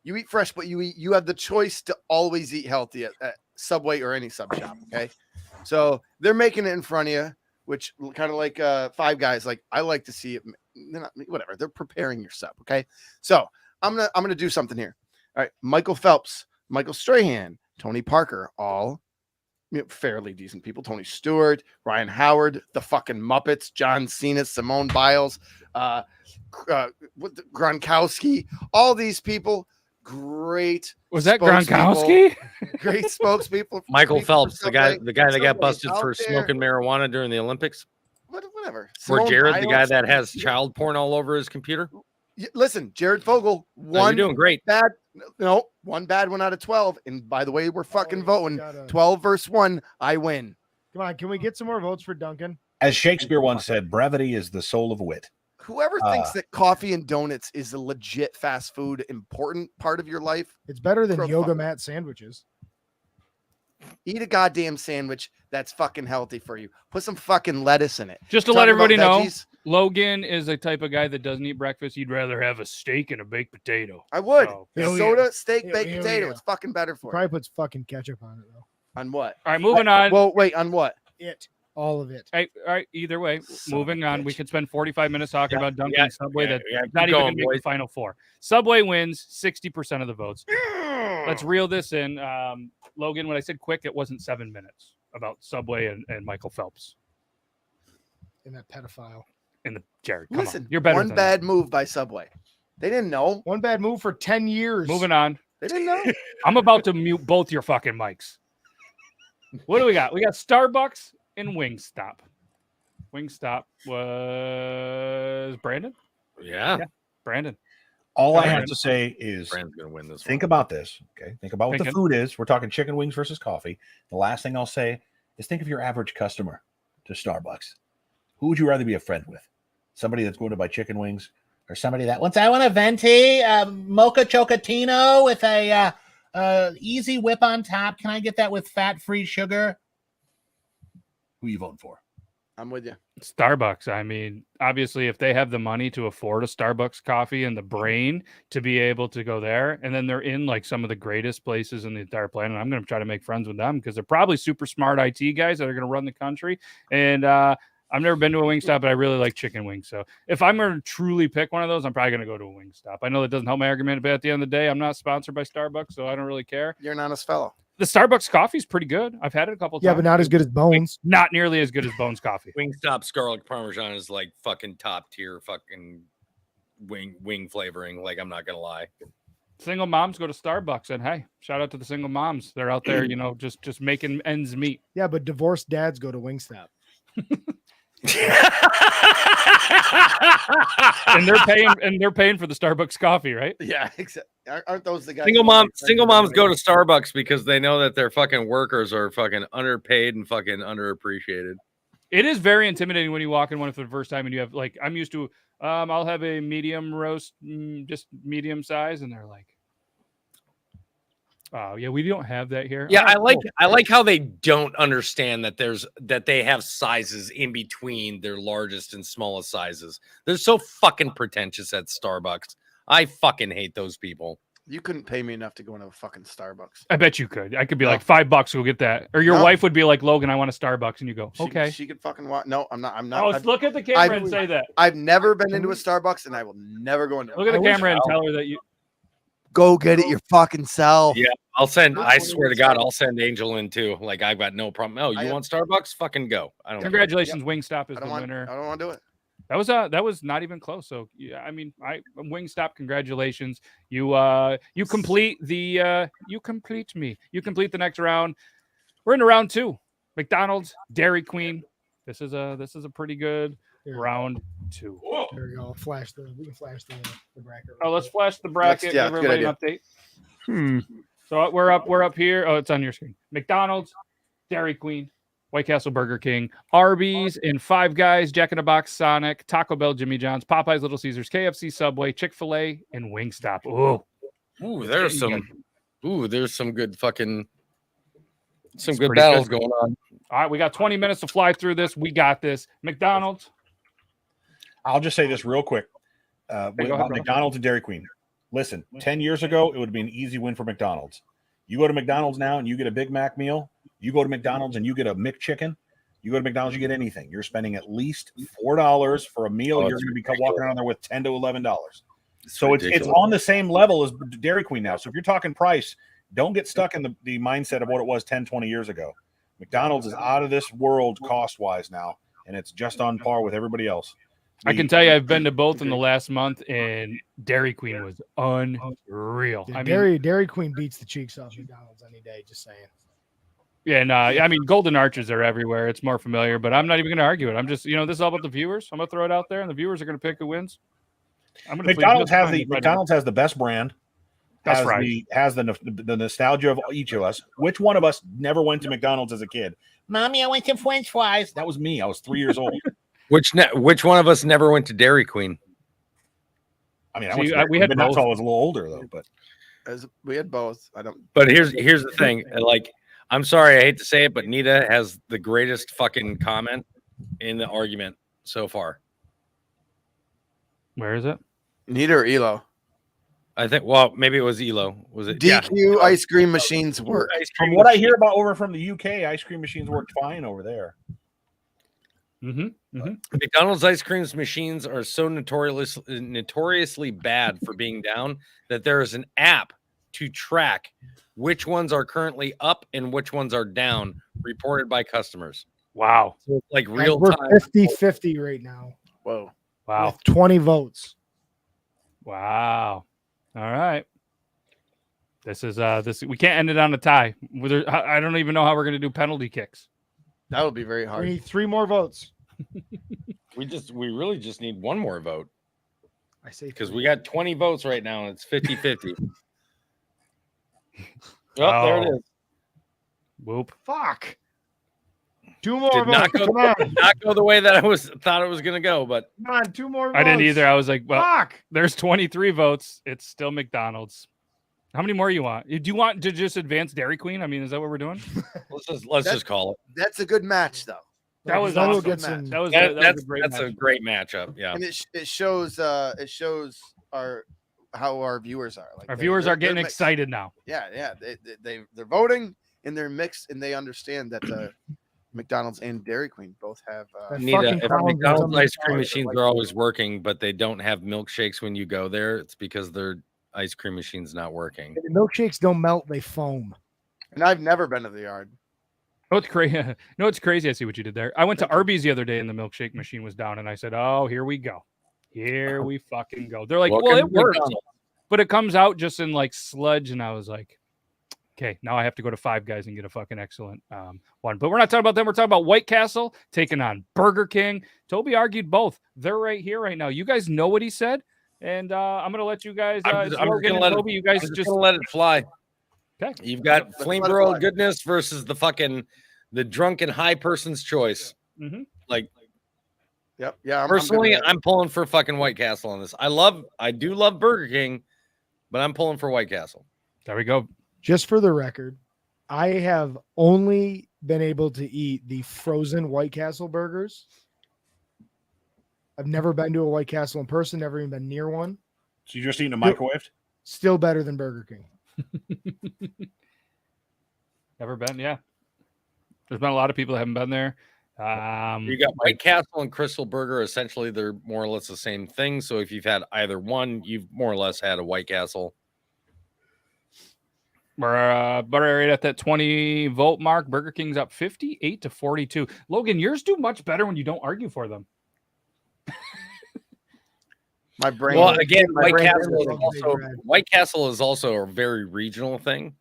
you eat fresh, but you have the choice to always eat healthy at Subway or any sub shop. Okay, so they're making it in front of you, which kind of like Five Guys. Like I like to see it. They're not, whatever. They're preparing your sub. Okay, so I'm gonna do something here. All right, Michael Phelps, Michael Strahan, Tony Parker, all fairly decent people. Tony Stewart, Ryan Howard, the fucking Muppets, John Cena, Simone Biles, Gronkowski, all these people, great. Was that spokespeople, Gronkowski? Great spokespeople. Michael for Phelps, the guy Subway. that got Subway's busted out for there. smoking marijuana during the Olympics. Whatever. Or Simone Jared, the guy Biles. that has child porn all over his computer. Listen, Jared Fogle, Oh, you're one doing great. bad, no, one bad one out of 12. And by the way, we're fucking we voting gotta- 12 versus 1. I win. Come on, can we get some more votes for Duncan? As Shakespeare once said, brevity is the soul of wit. Whoever thinks that coffee and donuts is a legit fast food important part of your life, It's better than Grow the yoga fuck mat sandwiches. eat a goddamn sandwich that's fucking healthy for you. Put some fucking lettuce in it. Just to Talking let about everybody know, veggies, Logan is a type of guy that doesn't eat breakfast. He'd rather have a steak and a baked potato. I would. So- Hell Soda, yeah. steak, baked Hell potato. yeah. It's fucking better for you. Probably puts fucking ketchup on it though. On what? All right, moving on. Well, wait, on what? All of it. All right, either way, Son of moving a on. We bitch. could spend 45 minutes talking about Dunkin' yeah, and Subway. That's keep not even going, going to make boys. the final 4. Subway wins 60% of the votes. Let's reel this in. Logan, when I said quick, it wasn't 7 minutes about Subway and Michael Phelps And that pedophile. and the Jared. Come Listen, on. You're better one than bad move by Subway. They didn't know. One bad move for 10 years. that. Moving on. They didn't know. I'm about to mute both your fucking mics. What do we got? We got Starbucks and Wingstop. Wingstop was Brandon? Yeah. Brandon. All I Brandon. have to say is Brandon's gonna win this think one. about this. Okay. Think about what the Thinking. food is. We're talking chicken wings versus coffee. The last thing I'll say is think of your average customer to Starbucks. Who would you rather be a friend with? Somebody that's going to buy chicken wings or somebody that wants, I want a venti, mocha chocotino with a easy whip on top. Can I get that with fat-free sugar? Who you voting for? I'm with you. Starbucks. I mean, obviously, if they have the money to afford a Starbucks coffee and the brain to be able to go there, and then they're in like some of the greatest places in the entire planet, I'm going to try to make friends with them because they're probably super smart IT guys that are going to run the country. And I've never been to a Wingstop, but I really like chicken wings. So if I'm going to truly pick one of those, I'm probably going to go to a Wingstop. I know that doesn't help my argument, but at the end of the day, I'm not sponsored by Starbucks, so I don't really care. You're an honest fellow. The Starbucks coffee is pretty good. I've had it a couple times. Yeah, but not as good as Bones. Not nearly as good as Bones coffee. Wingstop's garlic parmesan is like fucking top tier fucking wing flavoring. Like, I'm not gonna lie. Single moms go to Starbucks, and hey, shout out to the single moms. They're out there, just making ends meet. Yeah, but divorced dads go to Wingstop. And they're paying for the Starbucks coffee, right? Yeah, exactly. Aren't those the guys? Single moms go to Starbucks because they know that their fucking workers are fucking underpaid and fucking underappreciated. It is very intimidating when you walk in one for the first time and you have like I'm used to I'll have a medium roast, just medium size, and they're like, oh yeah, we don't have that here. Yeah, Oh, I like how they don't understand that they have sizes in between their largest and smallest sizes. They're so fucking pretentious at Starbucks. I fucking hate those people. You couldn't pay me enough to go into a fucking Starbucks. I bet you could. I could be No. like $5. We'll get that. Or your No. wife would be like, Logan, I want a Starbucks, and you go, okay. She could fucking watch. No, I'm not. Oh, look at the camera and say that. I've never been into a Starbucks, and I will never go into. Look at the camera and tell her that you. Go get it your fucking self. Yeah, I'll send. Not I one of swear to these God, guys. I'll send Angel in too. Like I've got no problem. Oh, you want Starbucks? Fucking go. I don't. Congratulations, Wingstop is I the don't winner. want to do it. That was not even close. So yeah, I mean, Wingstop, congratulations. You complete the you complete the next round. We're into round 2. McDonald's, Dairy Queen. This is a pretty good round 2. There we go. We can flash the bracket. Oh, let's flash the bracket. Yeah, Give everybody an update. So we're up here. Oh, it's on your screen. McDonald's, Dairy Queen, White Castle, Burger King, Arby's, and Five Guys, Jack in the Box, Sonic, Taco Bell, Jimmy John's, Popeyes, Little Caesars, KFC, Subway, Chick-fil-A, and Wingstop. Ooh, there's some good fucking some It's good pretty battles good. going on. All right, we got 20 minutes to fly through this. We got this. McDonald's. I'll just say this real quick. go ahead, About bro. McDonald's and Dairy Queen. Listen, 10 years ago, it would be an easy win for McDonald's. You go to McDonald's now and you get a Big Mac meal. You go to McDonald's and you get a McChicken. You go to McDonald's, you get anything. You're spending at least $4 for a meal. You're going to be walking around there with $10 to $11. So it's on the same level as Dairy Queen now. So if you're talking price, don't get stuck in the mindset of what it was 10, 20 years ago. McDonald's is out of this world cost-wise now, and it's just on par with everybody else. I can tell you I've been to both in the last month, and Dairy Queen was unreal. Yeah, I mean, Dairy Queen beats the cheeks off McDonald's any day. Just saying. yeah, and I mean, golden arches are everywhere. It's more familiar, but I'm not even going to argue it. I'm just, this is all about the viewers. I'm going to throw it out there, and the viewers are going to pick who wins. McDonald's has the best brand. That's has right. Has the nostalgia of each of us. Which one of us never went to McDonald's as a kid? Mommy, I went to French fries. That was me. I was 3 years old. Which one of us never went to Dairy Queen? I mean, we had but not both. until I was a little older though. But We had both. I don't. But here's the thing. Like, I'm sorry, I hate to say it, but Nita has the greatest fucking comment in the argument so far. Where is it? Nita or Elo? I think. Well, maybe it was Elo. Was it DQ ice cream machines work. from what I hear about over from the UK, ice cream machines work fine over there. McDonald's ice cream machines are so notoriously bad for being down that there is an app to track which ones are currently up and which ones are down, reported by customers. Wow. So it's like real We're time. 50-50 right now. Whoa. Wow. With 20 votes. Wow. All right. This is we can't end it on a tie. I don't even know how we're going to do penalty kicks. That would be very We hard. need 3 more votes. We really just need one more vote I say because 3. we got 20 votes right now and it's 50-50. Oh, there it is. Whoop. Fuck. 2 more Did votes. not go, Come on. not go the way that I thought it was going to go, but Come on, 2 more votes. I didn't either. I was like, well, Fuck. there's 23 votes. It's still McDonald's. How many more you want? Do you want to just advance Dairy Queen? I mean, is that what we're doing? let's just call it. That's a good match, though. That was Then we'll awesome. get some. That was That's a great a match. great matchup. Yeah. And it shows how our viewers are. Like Our viewers are getting mixed. excited now. Yeah. They're voting and they're mixed and they understand that McDonald's and Dairy Queen both have. That Nita, fucking if Collins McDonald's is ice cream on the machines like- are always working, but they don't have milkshakes when you go there, it's because their ice cream machine's not working. The milkshakes don't melt; they foam. And I've never been to the yard. No, it's crazy. No, it's crazy. I see what you did there. I went to Arby's the other day and the milkshake machine was down, and I said, "Oh, here we go. Here we fucking go." They're like, Welcome "Well, to it works, McDonald's. but it comes out just in like sludge." And I was like, "Okay, now I have to go to Five Guys and get a fucking excellent one." But we're not talking about them. We're talking about White Castle taking on Burger King. Toby argued both. They're right here, right now. You guys know what he said, and I'm gonna let you guys. I'm just Logan gonna and let it- Toby, you guys I'm just gonna let it fly. Okay. You've got Let's Flame let it Girl fly. goodness versus the drunken high person's choice. Mhm. Like Yep. Yeah. personally, I'm good with I'm pulling for fucking White Castle on this. I do love Burger King, but I'm pulling for White Castle. There we go. Just for the record, I have only been able to eat the frozen White Castle burgers. I've never been to a White Castle in person. Never even been near one. So you're just eating a microwaved? Still better than Burger King. Never been? Yeah. There's been a lot of people that haven't been there. You got White Castle and Crystal Burger. Essentially, they're more or less the same thing. So if you've had either one, you've more or less had a White Castle. We're right at that 20 vote mark. Burger King's up 58-42. Logan, yours do much better when you don't argue for them. My brain. Well, again, my brain White Castle is also a very regional thing.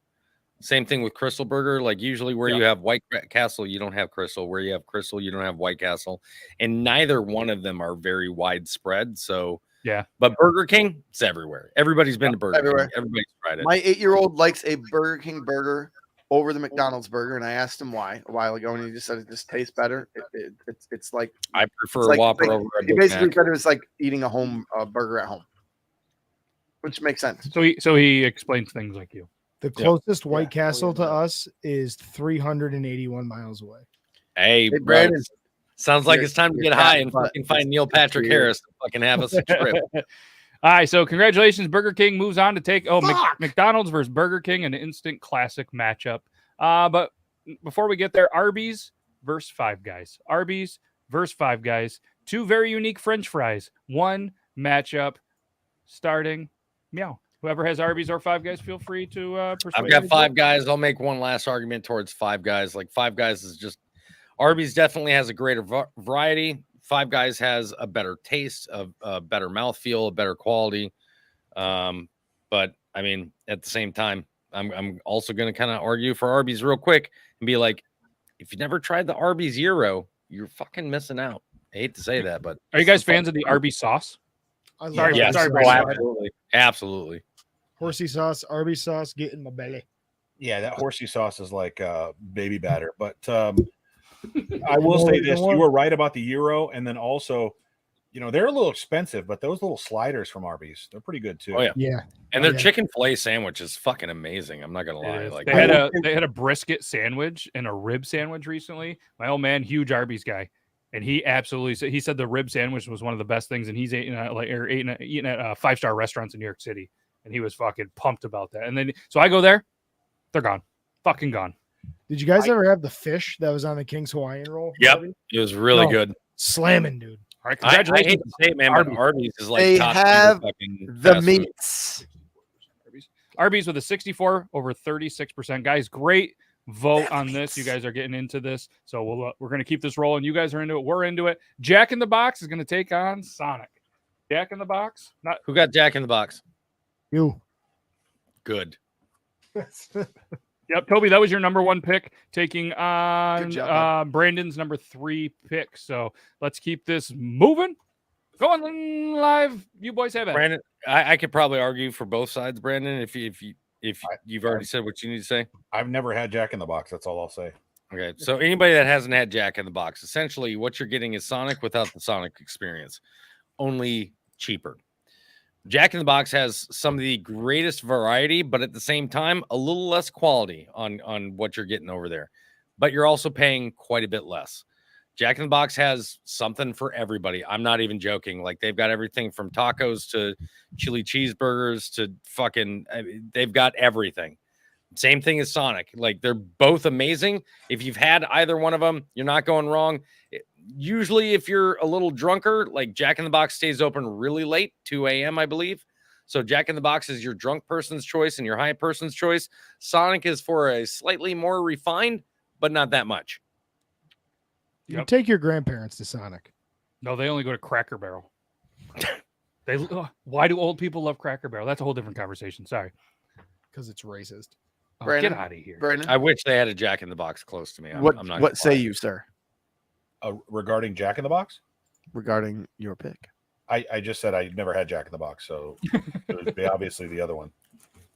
Same thing with Crystal Burger. Like usually where you have White Castle, you don't have Crystal. Where you have Crystal, you don't have White Castle. And neither one of them are very widespread. So yeah. But Burger King, it's everywhere. Everybody's been to Burger everywhere. King. Everybody's tried it. My 8-year-old likes a Burger King burger over the McDonald's burger, and I asked him why a while ago, and he just said it just tastes better. It's like I prefer a Whopper over a He Big basically Mac. said it was like eating a home burger at home, which makes sense. So he explains things like you. The closest White Castle to us is 381 miles away. Hey, Hey, Brandon. Brandon. Sounds like it's time to you're get high fat, and but fucking find Neil Patrick weird. Harris to fucking have us a trip. All right, so congratulations. Burger King moves on to take McDonald's versus Burger King, an instant classic matchup. But before we get there, Arby's versus Five Guys. Arby's versus Five Guys. Two very unique French fries. One matchup starting meow. Whoever has Arby's or Five Guys, feel free to persuade. I've got Five Guys. I'll make one last argument towards Five Guys. Like Five Guys is just Arby's definitely has a greater variety. Five Guys has a better taste, a better mouthfeel, a better quality. But I mean, at the same time, I'm also going to kind of argue for Arby's real quick and be like, if you never tried the Arby's Gyro, you're fucking missing out. I hate to say that, but Are you guys fans of the Arby's sauce? Sorry, yes, sorry, absolutely. Horsey sauce, Arby's sauce, get in my belly. Yeah, that horsey sauce is like baby batter. But I will say this: you were right about the Euro, and then also, they're a little expensive, but those little sliders from Arby's, they're pretty good too. Oh yeah, Yeah. And their chicken fillet sandwich is fucking amazing. I'm not gonna lie. Like they had a brisket sandwich and a rib sandwich recently. My old man, huge Arby's guy, and he absolutely said the rib sandwich was one of the best things, and he's eating at 5-star restaurants in New York City, and he was fucking pumped about that. And then so I go there, they're gone, fucking gone. Did you guys ever have the fish that was on the King's Hawaiian roll? Yep, it was really good. Slamming, dude. All right, I congratulations. hate to say it, man, but Arby's is like They top have fucking The fast food. meats. Arby's with a 64 over 36%. Guys, great vote on this. You guys are getting into this, so we're going to keep this rolling. You guys are into it. We're into it. Jack in the Box is going to take on Sonic. Jack in the Box? Not Who got Jack in the Box? You. Good. Yep, Toby, that was your number one pick, taking on Good job, Brandon's number 3 pick. So let's keep this moving. Going live. You boys have it. Brandon, I could probably argue for both sides, Brandon, if you've already said what you need to say. I've never had Jack in the Box. That's all I'll say. Okay, so anybody that hasn't had Jack in the Box, essentially what you're getting is Sonic without the Sonic experience, only cheaper. Jack in the Box has some of the greatest variety, but at the same time, a little less quality on what you're getting over there. But you're also paying quite a bit less. Jack in the Box has something for everybody. I'm not even joking. Like they've got everything from tacos to chili cheeseburgers to fucking, they've got everything. Same thing as Sonic. Like they're both amazing. If you've had either one of them, you're not going wrong. Usually if you're a little drunker, like Jack in the Box stays open really late, 2 a.m., I believe. So Jack in the Box is your drunk person's choice and your high person's choice. Sonic is for a slightly more refined, but not that much. You take your grandparents to Sonic. No, they only go to Cracker Barrel. Why do old people love Cracker Barrel? That's a whole different conversation. Sorry. Because it's racist. Oh, Brandon, get out of here. Brandon, I wish they had a Jack in the Box close to me. I'm not what say you, sir, Regarding Jack in the Box, regarding your pick? I just said I never had Jack in the Box, so it would be obviously the other one.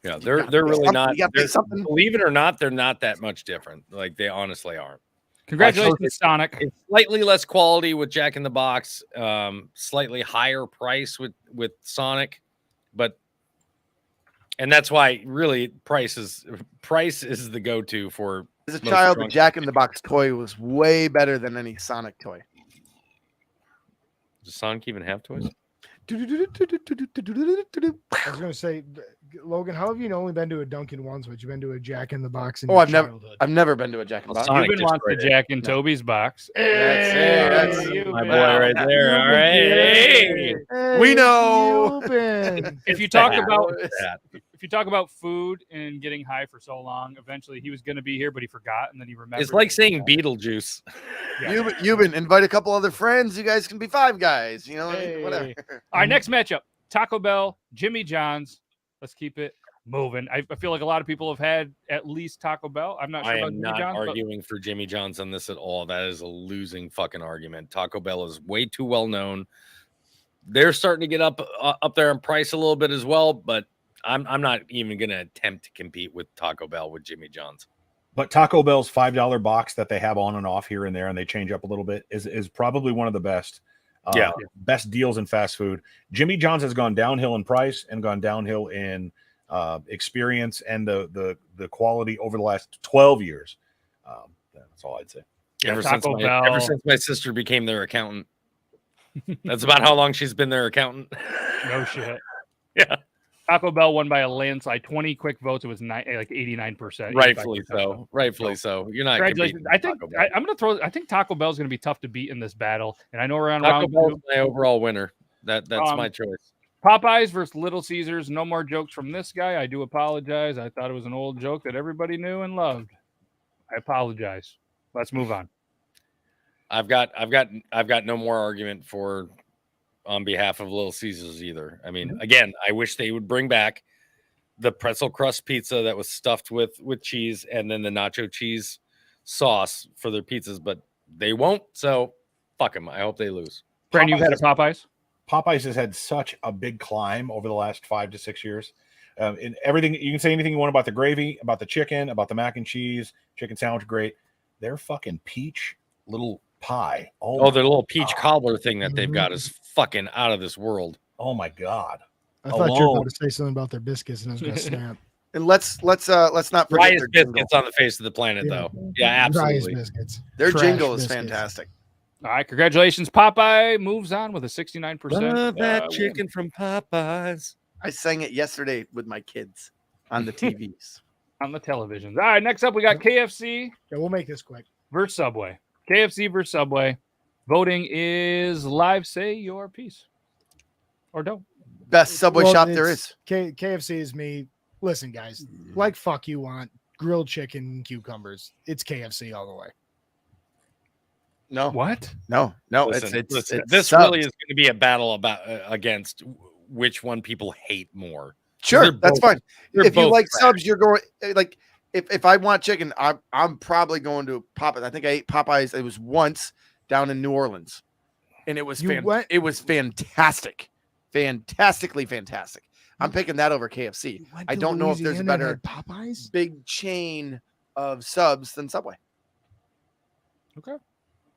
Yeah, they're really not. You got to pick something. Believe it or not, they're not that much different. Like they honestly aren't. Congratulations, Sonic. It's slightly less quality with Jack in the Box, slightly higher price with Sonic, and that's why really price is the go-to for. As a most child, the drunk- Jack in the Box toy was way better than any Sonic toy. Does Sonic even have toys? I was going to say, Logan, how have you only been to a Dunkin' once, but you've been to a Jack in the Box in Oh, your I've childhood? never been to a Jack in the Box. Sonic Cuban wants the destroyed it. Jack in Toby's box. That's My Cuban. boy right there. All right. Hey. Hey, We know. Cuban. If you It's talk that. about It's that. if you talk about food and getting high for so long, eventually he was going to be here, but he forgot, and then he remembered. It's like saying Beetlejuice. Yeah. You've been invite a couple other friends. You guys can be five guys. You know, what I mean? Whatever. All right, next matchup: Taco Bell, Jimmy John's. Let's keep it moving. I feel like a lot of people have had at least Taco Bell. I'm not sure I about am Jimmy not John's, but arguing for Jimmy John's on this at all. That is a losing fucking argument. Taco Bell is way too well known. They're starting to get up there in price a little bit as well, but I'm not even going to attempt to compete with Taco Bell with Jimmy John's. But Taco Bell's $5 box that they have on and off here and there, and they change up a little bit, is probably one of the best. Best deals in fast food. Jimmy John's has gone downhill in price and gone downhill in experience and the quality over the last 12 years. That's all I'd say. Yeah, ever Taco since my sister became their accountant. That's about how long she's been their accountant. no shit. Yeah. Taco Bell won by a landslide, 20 quick votes. It was like 89%. Rightfully 85%. so. Rightfully so. You're not Congratulations. competing I with think Taco Bell. I'm going to throw. I think Taco Bell is going to be tough to beat in this battle, and I know we're on Taco round Bell's two. my overall winner. That's my choice. Popeyes versus Little Caesars. No more jokes from this guy. I do apologize. I thought it was an old joke that everybody knew and loved. I apologize. Let's move on. I've got no more argument for on behalf of Little Caesars either. I mean, again, I wish they would bring back the pretzel crust pizza that was stuffed with cheese and then the nacho cheese sauce for their pizzas, but they won't. So fuck them. I hope they lose. Brandon, you've had a Popeyes? Popeyes has had such a big climb over the last 5 to 6 years. In everything, you can say anything you want about the gravy, about the chicken, about the mac and cheese, chicken sandwich, great. Their fucking peach little pie. Oh, their little peach cobbler thing that they've got is fucking out of this world. Oh my God. I thought you were about to say something about their biscuits, and I was going to snap. And let's not forget Driest their jingle. biscuits on the face of the planet, though. Yeah, Driest absolutely. biscuits. Their Trash jingle is biscuits. fantastic. All right, congratulations. Popeye moves on with a 69%. Love that win. chicken from Popeyes. I sang it yesterday with my kids on the TVs. On the televisions. All right, next up we got KFC Yeah, we'll make this quick. versus Subway. KFC versus Subway. Voting is live. Say your piece. Or don't. Best Subway Well, shop there it's- is. KFC is me. Listen, guys, like fuck you want grilled chicken and cucumbers. It's KFC all the way. No, What? no. Listen, It's this subs. really is going to be a battle about against which one people hate more. Sure, They're that's both- fine. they're If you both like trash. subs, you're going like if I want chicken, I'm probably going to Popeyes. I think I ate Popeyes. It was once down in New Orleans, and it was You went- it was fantastic, fantastically fantastic. I'm picking that over KFC. You went I to don't know if there's a Louisiana and better had Popeyes. big chain of subs than Subway. Okay.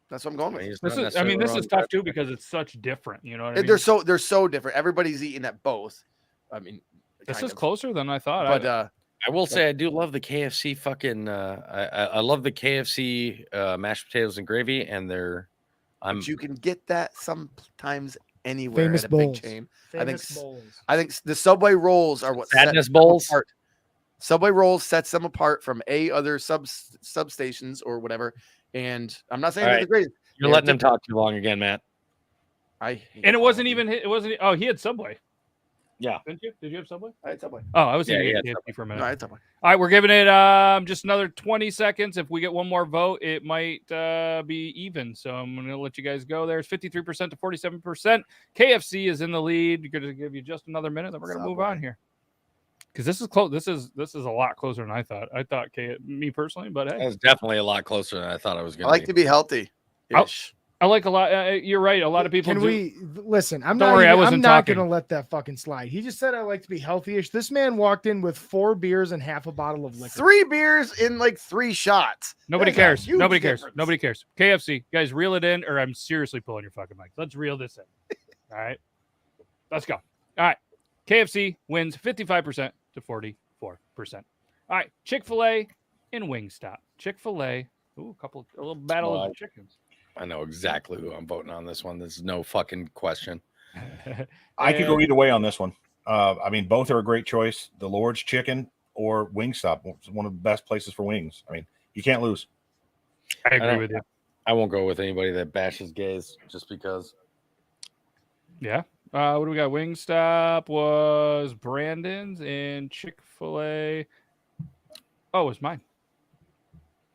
That's what I'm going with. He's This not is. I mean, necessarily this wrong is with tough that. too because it's such different. You know what I And mean? they're so different. Everybody's eating at both. I mean, This kind is of. closer than I thought. But I will say I do love the KFC fucking. I love the KFC mashed potatoes and gravy, and but you can get that sometimes anywhere Famous at a big bowls. chain. Famous think bowls. I think the Subway rolls are what Sadness set them bowls? apart. Subway rolls sets them apart from other substations or whatever. And I'm not saying All they're right. the greatest. you're they're letting them talk too long again, Matt. I hate and it all wasn't of you. even. It wasn't. Oh, he had Subway. Yeah. Didn't you? Did you have Subway? I had Subway. Oh, I was Yeah, thinking he had KFC for a minute. No, I had Subway. All right, we're giving it just another 20 seconds. If we get one more vote, it might be even. So I'm going to let you guys go there. It's 53% to 47%. KFC is in the lead. We're going to give you just another minute, then we're going to move Subway. on here. Because this is close. This is a lot closer than I thought. I thought me personally, but That hey, was definitely a lot closer than I thought I was I going to like to be healthy. Oh. I like a lot. You're right. A lot of people Can do. we listen? I'm Don't not. worry, I even- wasn't I'm not talking. going to let that fucking slide. He just said I like to be healthy-ish. This man walked in with 4 beers and half a bottle of liquor. 3 beers in like 3 shots. Nobody That's a cares. huge Nobody cares. difference. Nobody cares. KFC, guys, reel it in, or I'm seriously pulling your fucking mic. Let's reel this in. All right, let's go. All right, KFC wins 55% to 44%. All right, Chick-fil-A and Wingstop. Chick-fil-A. Ooh, a little battle of Wow. the chickens. I know exactly who I'm voting on this one. There's no fucking question. I could go either way on this one. I mean, both are a great choice. The Lord's Chicken or Wingstop, one of the best places for wings. I mean, you can't lose. I agree with you. I won't go with anybody that bashes gays just because. Yeah. What do we got? Wingstop was Brandon's and Chick-fil-A. Oh, it's mine.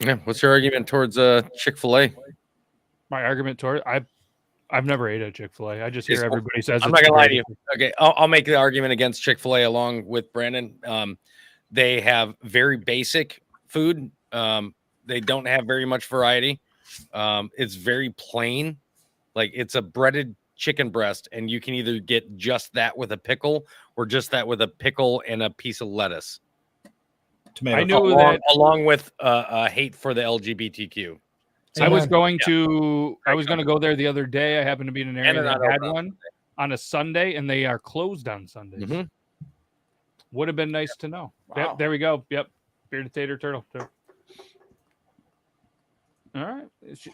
Yeah. What's your argument towards Chick-fil-A? My argument toward I've never ate at Chick-fil-A. I just hear everybody says I'm it's not gonna lie to great. you. Okay, I'll make the argument against Chick-fil-A along with Brandon. They have very basic food. They don't have very much variety. It's very plain. Like it's a breaded chicken breast, and you can either get just that with a pickle or just that with a pickle and a piece of lettuce. Tomato. I knew along with hate for the LGBTQ. I was Amen. going to go there the other day. I happened to be in an area they're that not had open on one on a Sunday, and they are closed on Sundays. Mhm. Would have been nice to know. Wow. Yep, there we go. Yep, bearded tater turtle. All right.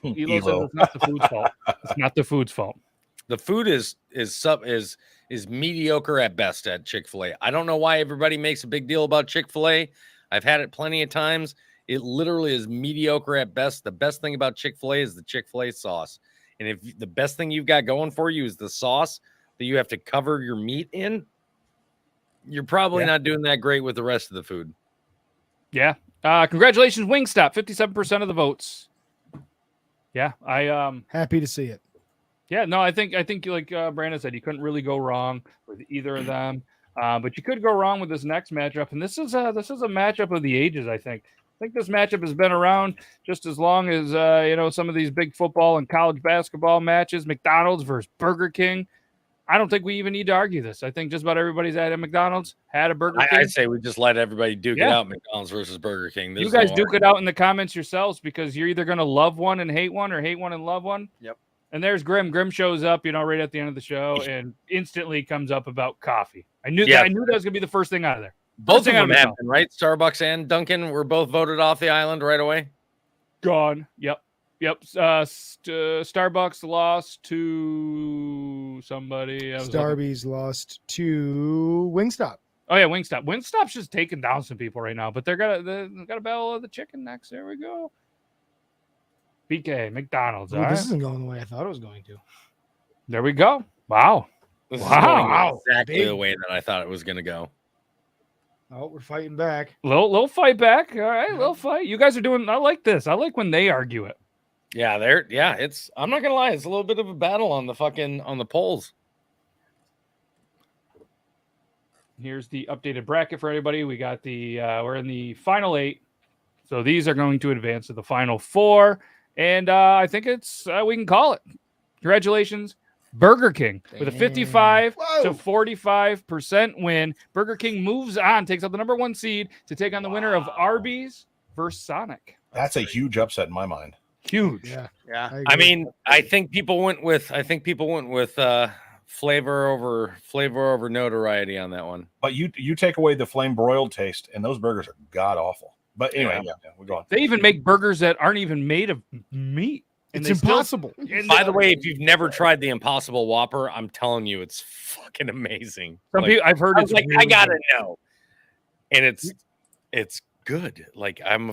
Elo says it's not the food's fault. It's not the food's fault. The food is mediocre at best at Chick-fil-A. I don't know why everybody makes a big deal about Chick-fil-A. I've had it plenty of times. It literally is mediocre at best. The best thing about Chick-fil-A is the Chick-fil-A sauce. And if the best thing you've got going for you is the sauce that you have to cover your meat in, you're probably not doing that great with the rest of the food. Yeah. Congratulations, Wingstop. 57% of the votes. Yeah, Happy to see it. Yeah, no, I think like Brandon said, you couldn't really go wrong with either of them. But you could go wrong with this next matchup, and this is a matchup of the ages. I think this matchup has been around just as long as some of these big football and college basketball matches. McDonald's versus Burger King. I don't think we even need to argue this. I think just about everybody's at McDonald's had a Burger King. I'd say we just let everybody duke it out. McDonald's versus Burger King. You guys duke it out in the comments yourselves because you're either going to love one and hate one, or hate one and love one. Yep. And there's Grim. Grim shows up, right at the end of the show, and instantly comes up about coffee. I knew that was going to be the first thing out of there. Both of them happened, right? Starbucks and Dunkin' were both voted off the island right away. Gone. Yep. Starbucks lost to somebody. Starbucks lost to Wingstop. Oh yeah, Wingstop. Wingstop's just taking down some people right now, but they're got a battle of the chicken next. There we go. BK McDonald's. Ooh, this isn't going the way I thought it was going to. There we go. Wow. This is going exactly Big. the way that I thought it was going to go. Oh, we're fighting back. Little fight back. All right, little fight. You guys are doing. I like this. I like when they argue it. Yeah, it's. I'm not gonna lie. It's a little bit of a battle on the polls. Here's the updated bracket for everybody. We got we're in the final 8, so these are going to advance to the final 4, and I think it's we can call it. Congratulations, Burger King, with a 55 to 45% win. Burger King moves on, takes out the number 1 seed to take on the winner of Arby's versus Sonic. That's a huge upset in my mind. Huge. Yeah. I mean, I think people went with flavor over notoriety on that one. But you take away the flame broiled taste, and those burgers are god awful. But anyway, we're going. They even make burgers that aren't even made of meat. It's impossible. By the way, if you've never tried the Impossible Whopper, I'm telling you, it's fucking amazing. Some people, I've heard it's like, really I gotta good. know, and it's good. Like I'm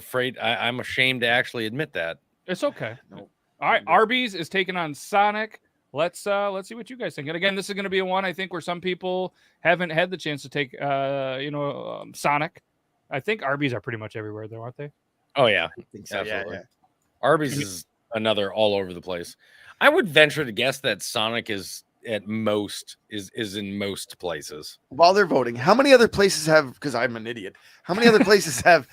ashamed to actually admit that. It's okay. Nope. All right, Arby's is taking on Sonic. Let's see what you guys think. And again, this is going to be a one I think where some people haven't had the chance to take Sonic. I think Arby's are pretty much everywhere though, aren't they? Oh yeah, I think so. absolutely. Yeah. Arby's is another all over the place. I would venture to guess that Sonic is at most is in most places. While they're voting, how many other places have? Because I'm an idiot. How many other places have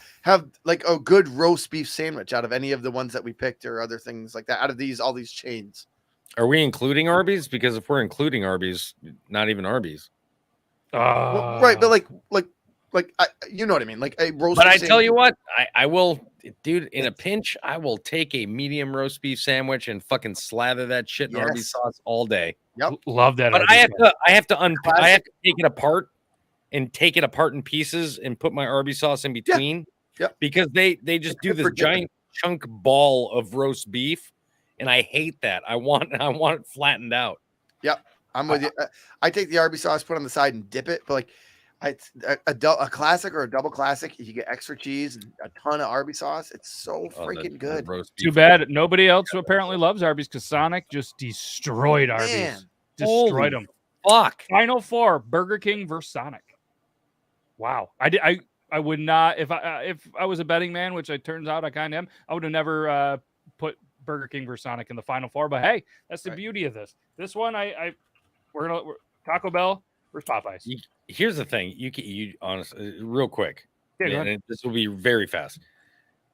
like a good roast beef sandwich out of any of the ones that we picked, or other things like that? Out of all these chains, are we including Arby's? Because if we're including Arby's, not even Arby's. Well, right? But like you know what I mean? Like a roast. But beef I tell sandwich. you what, I will, dude. In a pinch, I will take a medium roast beef sandwich and fucking slather that shit in Arby's sauce all day. Yep. Love that. But Arby's I have to take it apart and take it apart in pieces and put my Arby's sauce in between. Yep. Because they just do this giant chunk ball of roast beef, and I hate that. I want it flattened out. Yep. I'm with you. I take the Arby's sauce, put it on the side, and dip it. But like, a classic or a double classic, if you get extra cheese and a ton of Arby's sauce, it's so freaking good. Too bad nobody else apparently loves Arby's because Sonic just destroyed Arby's. Man. Destroyed them. Fuck. Final four: Burger King versus Sonic. Wow. I would not if I was a betting man, which it turns out I kind of am. I would have never put Burger King versus Sonic in the final four. But hey, that's the beauty of this. This one, we're Taco Bell versus Popeyes. Here's the thing. You honestly, real quick. Yeah, and this will be very fast.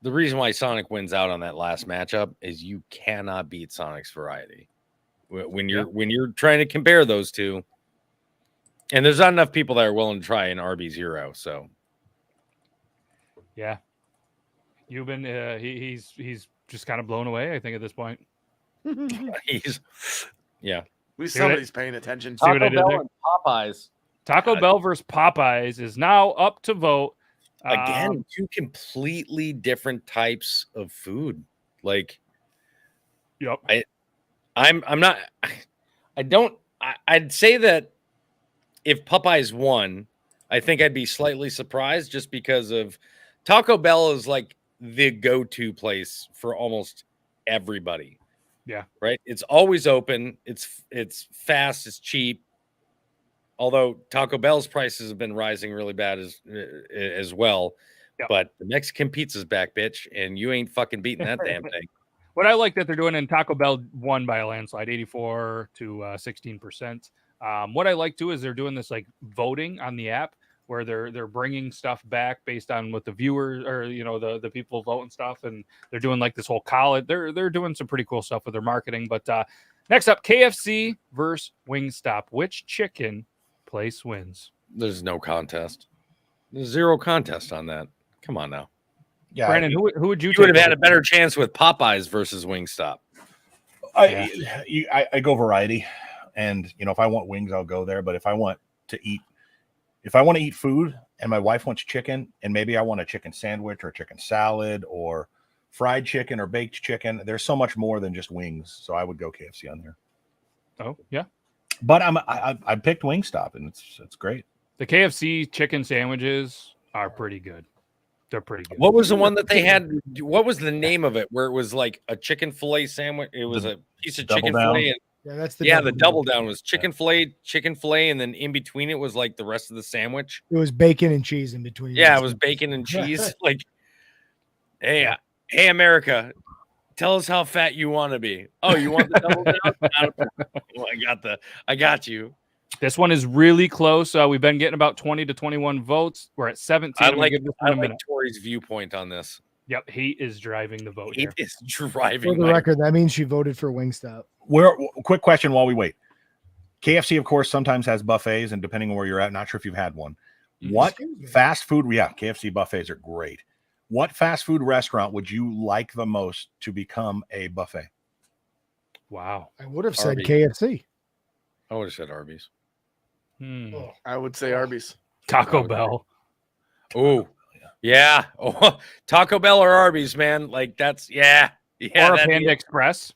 The reason why Sonic wins out on that last matchup is you cannot beat Sonic's variety when you're trying to compare those two. And there's not enough people that are willing to try an Arby's Hero. So, yeah, you've been he's just kind of blown away. I think at this point, he's At least somebody's paying attention. See what I did Bell there? and Popeyes. Taco Bell versus Popeyes is now up to vote. Again, two completely different types of food. Like, Yep. I'd say that if Popeyes won, I think I'd be slightly surprised just because of Taco Bell is like the go-to place for almost everybody. Yeah. Right. It's always open. It's fast. It's cheap. Although Taco Bell's prices have been rising really bad as well. Yep. But the Mexican pizza's back, bitch, and you ain't fucking beating that damn thing. What I like that they're doing, and Taco Bell won by a landslide, 84 to 16%. What I like too is they're doing this like voting on the app where they're bringing stuff back based on what the viewers or the people vote and stuff, and they're doing like this whole college. They're doing some pretty cool stuff with their marketing. But next up, KFC versus Wingstop. Which chicken place wins? There's no contest. There's zero contest on that. Come on now. Yeah, Brandon, who would you would have take had a better chance with Popeyes versus Wingstop. I go variety, and if I want wings, I'll go there. But if I want to eat food, and my wife wants chicken, and maybe I want a chicken sandwich or a chicken salad or fried chicken or baked chicken, there's so much more than just wings. So I would go KFC on there. Oh yeah, but I picked Wingstop, and it's great. the KFC chicken sandwiches are pretty good. They're pretty good. What was the one that they had? What was the name of it? Where it was like a chicken fillet sandwich. It was a piece of chicken fillet. Yeah, that's the double down was chicken fillet, and then in between it was like the rest of the sandwich. It was bacon and cheese in between. Yeah, it was bacon and cheese. Like, hey, America, tell us how fat you want to be. Oh, you want the double down? Well, I got you. This one is really close. We've been getting about 20 to 21 votes. We're at 17. I like Tori's viewpoint on this. Yep, he is driving the vote. He is driving. For the record, that means she voted for Wingstop. Quick question while we wait. KFC, of course, sometimes has buffets, and depending on where you're at, not sure if you've had one. What fast food? Yeah, KFC buffets are great. What fast food restaurant would you like the most to become a buffet? Wow. I would have said Arby's. KFC. I would have said Arby's. I would say Arby's. Taco Bell. Oh, yeah. Oh, Taco Bell or Arby's, man. Like that's yeah. Or a Panda Express.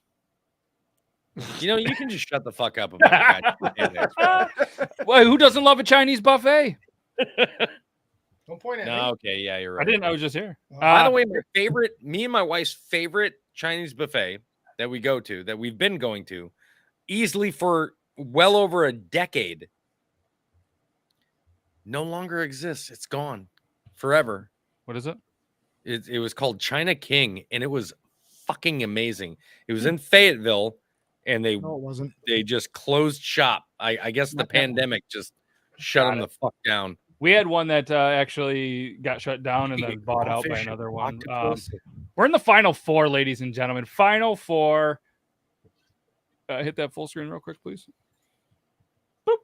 You can just shut the fuck up about Panda Express. Well, who doesn't love a Chinese buffet? Don't point at me. No, okay, yeah, you're right. I didn't. I was just here. By the way, me and my wife's favorite Chinese buffet that we've been going to, easily for well over a decade, no longer exists. It's gone forever. What is it? It was called China King, and it was fucking amazing. It was in Fayetteville, and No, it wasn't. they just closed shop. I guess the pandemic just shut them the fuck down. We had one that actually got shut down and then bought out by another one. We're in the final four, ladies and gentlemen. Final four. Hit that full screen real quick, please. Boop.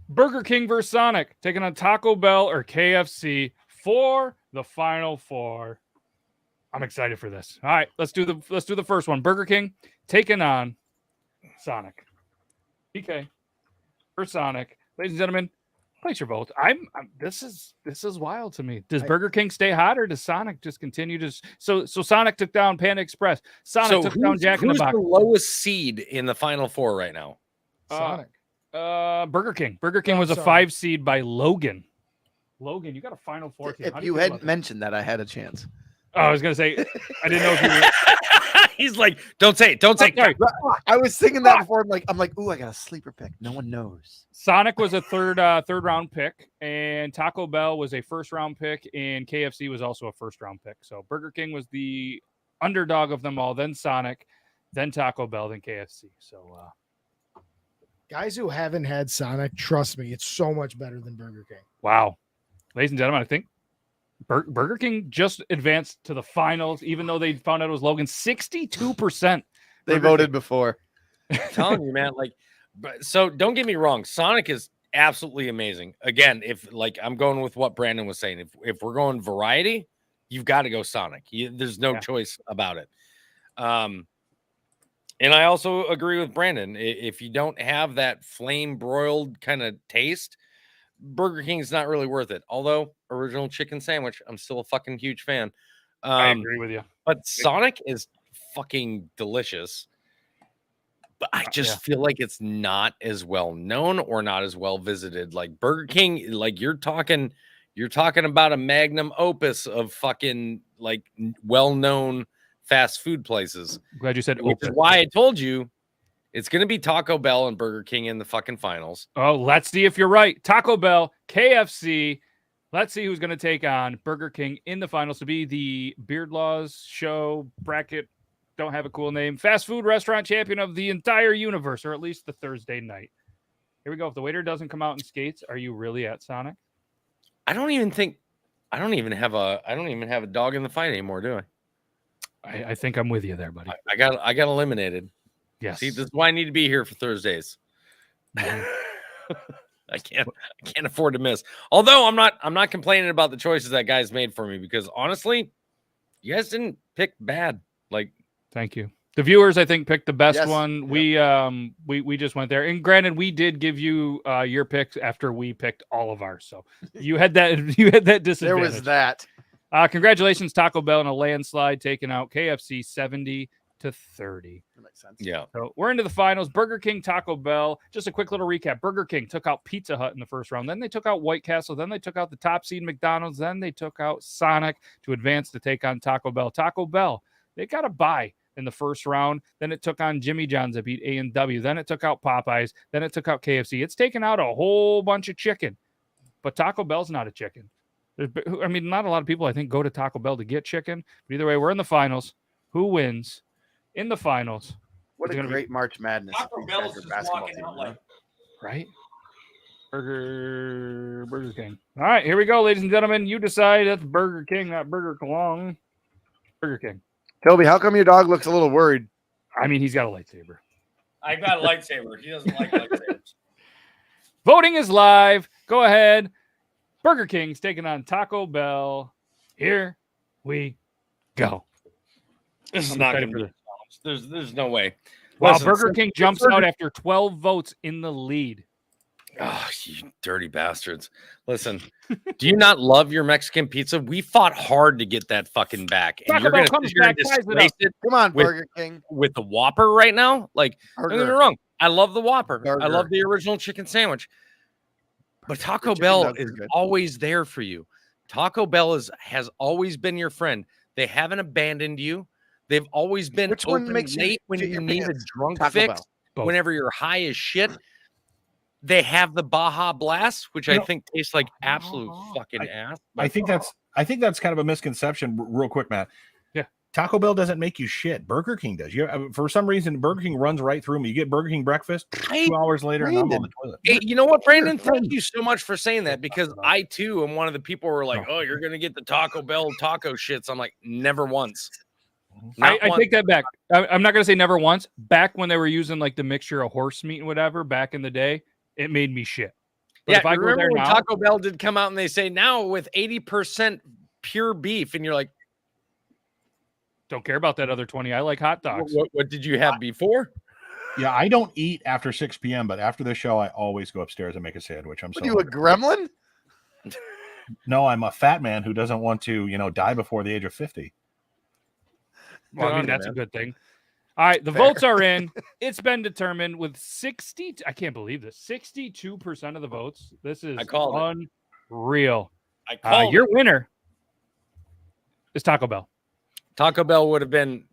Burger King versus Sonic, taking on Taco Bell or KFC for the final four. I'm excited for this. All right, let's do the first one. Burger King taking on Sonic. PK versus Sonic. Ladies and gentlemen, place your vote. This is wild to me. Does Burger King stay hot, or does Sonic just continue to? So Sonic took down Panda Express. Sonic took down Jack in the Box. Who's the lowest seed in the final four right now? Sonic. Burger King. Burger King Oh, was a sorry. 5 seed by Logan. Logan, you got a Final Four team. How If do you feel hadn't about that? mentioned that, I had a chance. Oh, I was gonna say I didn't know if you were. He's like, don't say it. Don't say it. Sorry. I was thinking that before. I'm like, ooh, I got a sleeper pick. No one knows. Sonic was a third round pick, and Taco Bell was a first round pick, and KFC was also a first round pick. So Burger King was the underdog of them all, then Sonic, then Taco Bell, then KFC. So Guys who haven't had Sonic, trust me, it's so much better than Burger King. wow, ladies and gentlemen, I think Burger King just advanced to the finals, even though they found out it was Logan. 62%. They Burger voted King. before. I'm telling you, man. Like, so don't get me wrong. Sonic is absolutely amazing. Again, if like I'm going with what Brandon was saying, if we're going variety, you've got to go Sonic. There's no choice about it. And I also agree with Brandon. If you don't have that flame broiled kind of taste, Burger King is not really worth it. Although original chicken sandwich, I'm still a fucking huge fan. I agree with you. But Sonic is fucking delicious. But I just feel like it's not as well known or not as well visited. Like Burger King, like you're talking about a magnum opus of fucking like well-known fast food places. Glad you said Which is open. why I told you it's going to be Taco Bell and Burger King in the fucking finals. Oh, let's see if you're right. Taco Bell, KFC. Let's see who's going to take on Burger King in the finals to be the Beard Laws show bracket. Don't have a cool name. Fast food restaurant champion of the entire universe, or at least the Thursday night. Here we go. If the waiter doesn't come out in skates, are you really at Sonic? I don't even have a dog in the fight anymore, do I? I think I'm with you there, buddy. I got eliminated. Yes. See, this is why I need to be here for Thursdays. Mhm. I can't afford to miss. Although I'm not complaining about the choices that guys made for me, because honestly, you guys didn't pick bad. Like, Thank you. The viewers, I think, picked the best Yes. one. We just went there, and granted, we did give you your picks after we picked all of ours. So you had that disadvantage. There was that. Congratulations, Taco Bell in a landslide, taking out KFC 70-30. That makes sense. yeah. So we're into the finals. Burger King, Taco Bell. Just a quick little recap. Burger King took out Pizza Hut in the first round. Then they took out White Castle. Then they took out the top seed McDonald's. Then they took out Sonic to advance to take on Taco Bell. Taco Bell, they got a bye in the first round. Then it took on Jimmy John's that beat A&W. Then it took out Popeyes. Then it took out KFC. It's taken out a whole bunch of chicken. But Taco Bell's not a chicken. I mean, not a lot of people, I think, go to Taco Bell to get chicken. But either way, we're in the finals. Who wins in the finals? What It's a gonna be- great March Madness. Taco these Bell's guys are just basketball walking team, out like- Right? Burger King. All right, here we go, ladies and gentlemen. You decide. That's Burger King, not Burger Klong. Burger King. Toby, how come your dog looks a little worried? I mean, he's got a lightsaber. I got a lightsaber. He doesn't like lightsabers. Voting is live. Go ahead. Burger King's taking on Taco Bell. Here we go. This is I'm not excited going to be a challenge. There's no way. Wow, Listen, Burger King jumps out after 12 votes in the lead. Oh, you dirty bastards. Listen, do you not love your Mexican pizza? We fought hard to get that fucking back. And Taco you're Bell going to comes sit here and back, ties it disgrace up. it Come on, With- Burger King. with the Whopper right now? Like, don't get me Burger. wrong. I love the Whopper. I Burger. love the original chicken sandwich. But Taco chicken Bell nuggets is are good. always there for you. Taco Bell has always been your friend. They haven't abandoned you. They've always been Which one open makes you late when shit you your need a pants? drunk Taco fix. Bell. Both. Whenever you're high as shit, they have the Baja Blast, which I You know- think tastes like absolute fucking ass. I think that's kind of a misconception. Real quick, Matt. Yeah. Taco Bell doesn't make you shit. Burger King does. For some reason, Burger King runs right through me. You get Burger King breakfast 2 hours later, and I'm on the toilet. Hey, you know what, Brandon? Thank you so much for saying that, because I too am one of the people who are like, "Oh, you're gonna get the Taco Bell taco shits." I'm like, never once. I Not once. take that back. I'm not going to say never once. Back when they were using like the mixture of horse meat and whatever back in the day, it made me shit. But Yeah, if I go remember there when now, Taco Bell did come out and they say now with 80% pure beef, and you're like, don't care about that other 20. I like hot dogs. what did you have before? Yeah, I don't eat after 6 p.m., but after the show, I always go upstairs and make a sandwich. What are you, a gremlin? No, I'm a fat man who doesn't want to, die before the age of 50. Well, I Good mean, on you, that's a man. good thing. All right, the Fair. votes are in. It's been determined with 60. I can't believe this. 62% of the votes. This is I called it. unreal. I called Your winner is Taco Bell. Taco Bell would have been,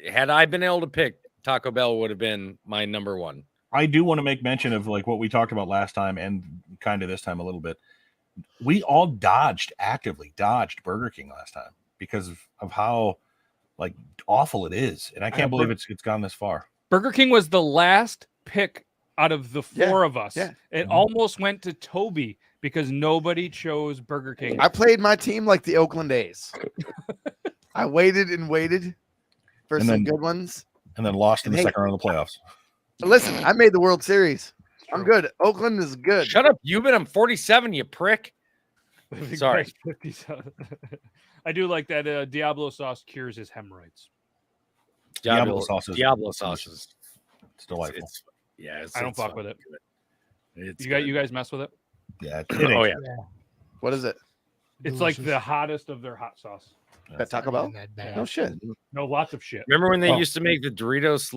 had I been able to pick, Taco Bell would have been my number one. I do want to make mention of like what we talked about last time and kind of this time a little bit. We all actively dodged Burger King last time because of how like awful it is. And I can't believe it's gone this far. Burger King was the last pick out of the four of us. yeah. It almost went to Toby because nobody chose Burger King. I played my team like the Oakland A's. I waited and waited for And some then- good ones. And then lost in the Hey. second round of the playoffs. Listen, I made the World Series. I'm good. Oakland is good. Shut up, Euban. I'm 47, you prick. Sorry. I do like that Diablo sauce cures his hemorrhoids. Diablo sauce is Diablo sauce is it's delightful. I don't fuck with it. It's You guys mess with it? Yeah. Oh yeah. What is it? It's like the hottest of their hot sauce. That Taco Bell? That bad. No shit. No, lots of shit. Remember when they Oh. used to make the Doritos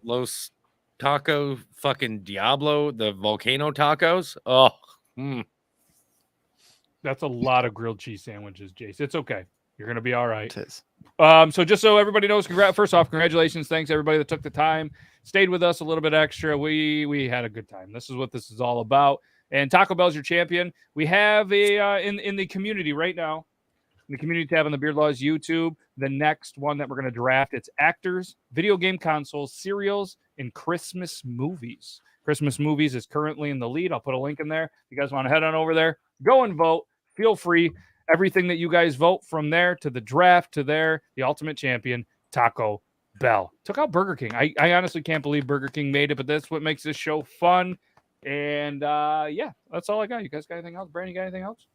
Los Taco fucking Diablo, the volcano tacos? Oh, That's a lot of grilled cheese sandwiches, Jace. It's okay. You're gonna be all right. It is. So just so everybody knows, first off, congratulations. Thanks everybody that took the time, stayed with us a little bit extra. We had a good time. This is what this is all about. And Taco Bell's your champion. We have a in the community right now, in the community tab on the Beard Laws YouTube, the next one that we're going to draft. It's actors, video game consoles, cereals, and Christmas movies. Christmas movies is currently in the lead. I'll put a link in there. If you guys want to head on over there, go and vote. Feel free. Everything that you guys vote from there to the draft to there, the ultimate champion, Taco Bell. Took out Burger King. I honestly can't believe Burger King made it, but that's what makes this show fun. And yeah, that's all I got. You guys got anything else? Brandon, you got anything else?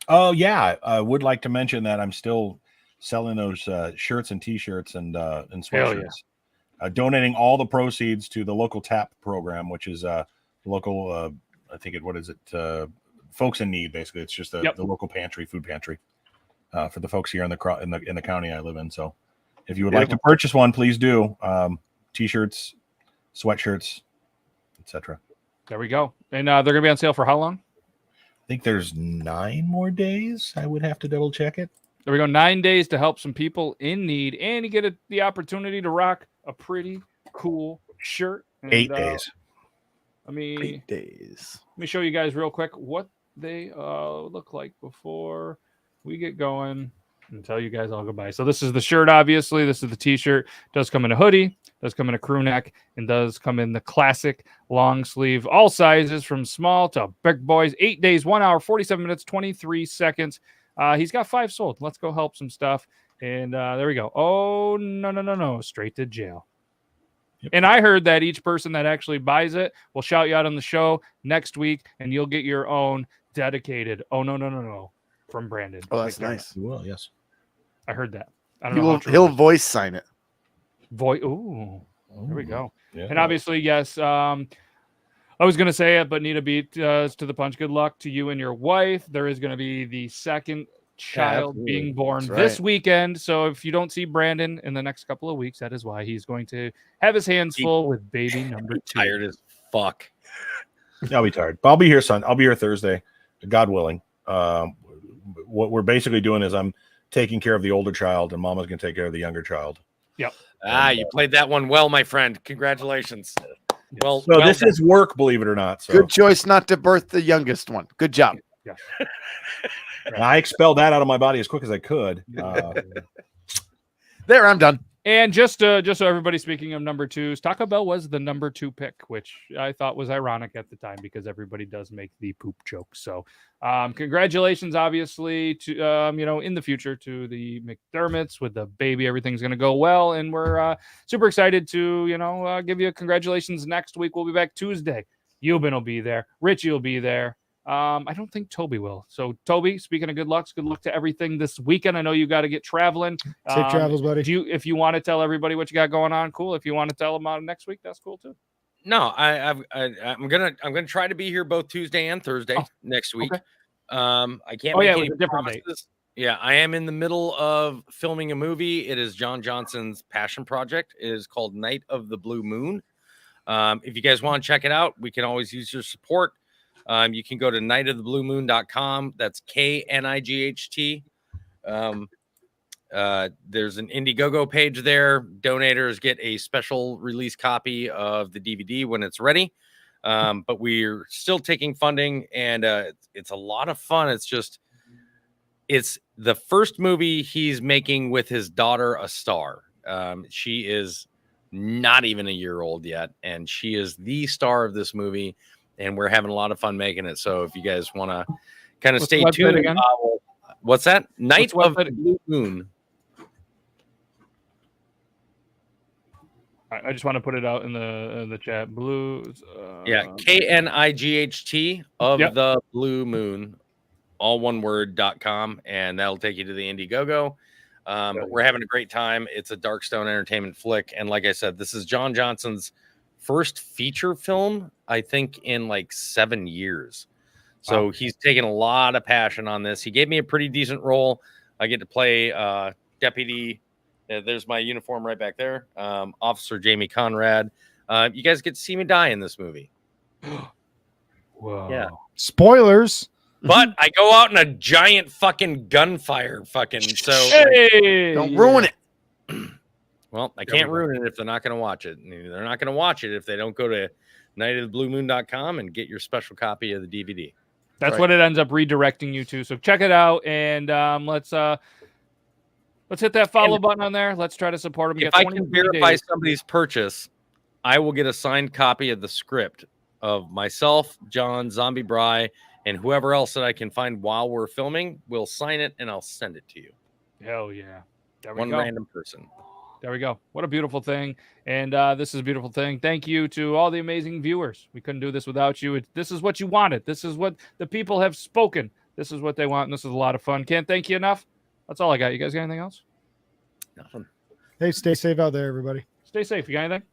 Oh yeah, I would like to mention that I'm still selling those shirts and T-shirts and sweatshirts. Donating all the proceeds to the local TAP program, which is local. I think what is it? Folks in need. Basically, it's just the local food pantry for the folks here in the county I live in. So, if you would like to purchase one, please do. T-shirts, sweatshirts, etc. There we go. And they're gonna be on sale for how long? I think there's 9 more days. I would have to double check it. There we go. 9 days to help some people in need, and you get the opportunity to rock a pretty cool shirt. And, 8 days. Let me 8 days. Let me show you guys real quick what they look like before we get going and tell you guys all goodbye. So this is the shirt, obviously. This is the T-shirt. Does come in a hoodie, does come in a crew neck, and does come in the classic long sleeve. All sizes from small to big boys. 8 days, 1 hour, 47 minutes, 23 seconds. He's got 5 sold. Let's go help some stuff. And there we go. Oh, no. Straight to jail. Yep. And I heard that each person that actually buys it will shout you out on the show next week, and you'll get your own dedicated "Oh no" from Brandon. Oh, that's McDermott. nice. Well, yes. I heard that. I don't know. How true He'll it is. voice sign it. Ooh, there we go. Yeah. And obviously, yes. I was going to say it, but Nita beat us to the punch. Good luck to you and your wife. There is going to be the second child absolutely. being born That's this right. weekend. So if you don't see Brandon in the next couple of weeks, that is why he's going to have his hands full with baby number 2. tired as fuck. I'll be tired. But I'll be here, son. I'll be here Thursday, God willing. What we're basically doing is I'm taking care of the older child, and Mama's going to take care of the younger child. Yep. You played that one well, my friend. Congratulations. Well, So well this done. is work, believe it or not. So Good choice not to birth the youngest one. Good job. I expelled that out of my body as quick as I could. There, I'm done. And just so everybody, speaking of number 2s, Taco Bell was the number 2 pick, which I thought was ironic at the time because everybody does make the poop joke. So congratulations, obviously, to in the future to the McDermotts with the baby. Everything's going to go well, and we're super excited to give you a congratulations next week. We'll be back Tuesday. Euban will be there. Richie will be there. I don't think Toby will. So Toby, speaking of good luck to everything this weekend. I know you got to get traveling. Safe travels, buddy. If you want to tell everybody what you got going on, cool. If you want to tell them next week, that's cool too. No, I'm gonna try to be here both Tuesday and Thursday next week. okay. I can't. Oh, make yeah, it any was a different date. promises. Yeah, I am in the middle of filming a movie. It is John Johnson's passion project. It is called Night of the Blue Moon. If you guys want to check it out, we can always use your support. You can go to nightofthebluemoon.com. That's KNIGHT. There's an Indiegogo page there. Donators get a special release copy of the DVD when it's ready. But we're still taking funding, and it's a lot of fun. It's the first movie he's making with his daughter, a star. She is not even a year old yet, and she is the star of this movie, and we're having a lot of fun making it. So if you guys want to kind of What's stay the website tuned, again? what's that? Night What's of the the Blue Moon. I just want to put it out in the chat. Blues. Yeah, KNIGHT of Yep. the Blue Moon, all one word.com, and that'll take you to the Indiegogo. But we're having a great time. It's a Darkstone Entertainment flick, and like I said, this is John Johnson's first feature film, I think, in like 7 years. So he's taken a lot of passion on this. He gave me a pretty decent role. I get to play deputy. There's my uniform right back there. Officer Jamie Conrad. You guys get to see me die in this movie. Whoa. Yeah. Spoilers. But I go out in a giant fucking gunfire fucking. So Hey! Don't ruin it. well, I can't ruin it if they're not going to watch it. They're not going to watch it if they don't go to nightofthebluemoon.com and get your special copy of the DVD. That's what it ends up redirecting you to. So check it out, and let's hit that follow button on there. Let's try to support them. If I can verify somebody's purchase, I will get a signed copy of the script of myself, John, Zombie Bry, and whoever else that I can find while we're filming. We'll sign it, and I'll send it to you. Hell yeah. There we One go. random person. There we go. What a beautiful thing. And this is a beautiful thing. Thank you to all the amazing viewers. We couldn't do this without you. This is what you wanted. This is what the people have spoken. This is what they want, and this is a lot of fun. Can't thank you enough. That's all I got. You guys got anything else? Nothing. Hey, stay safe out there, everybody. Stay safe. You got anything?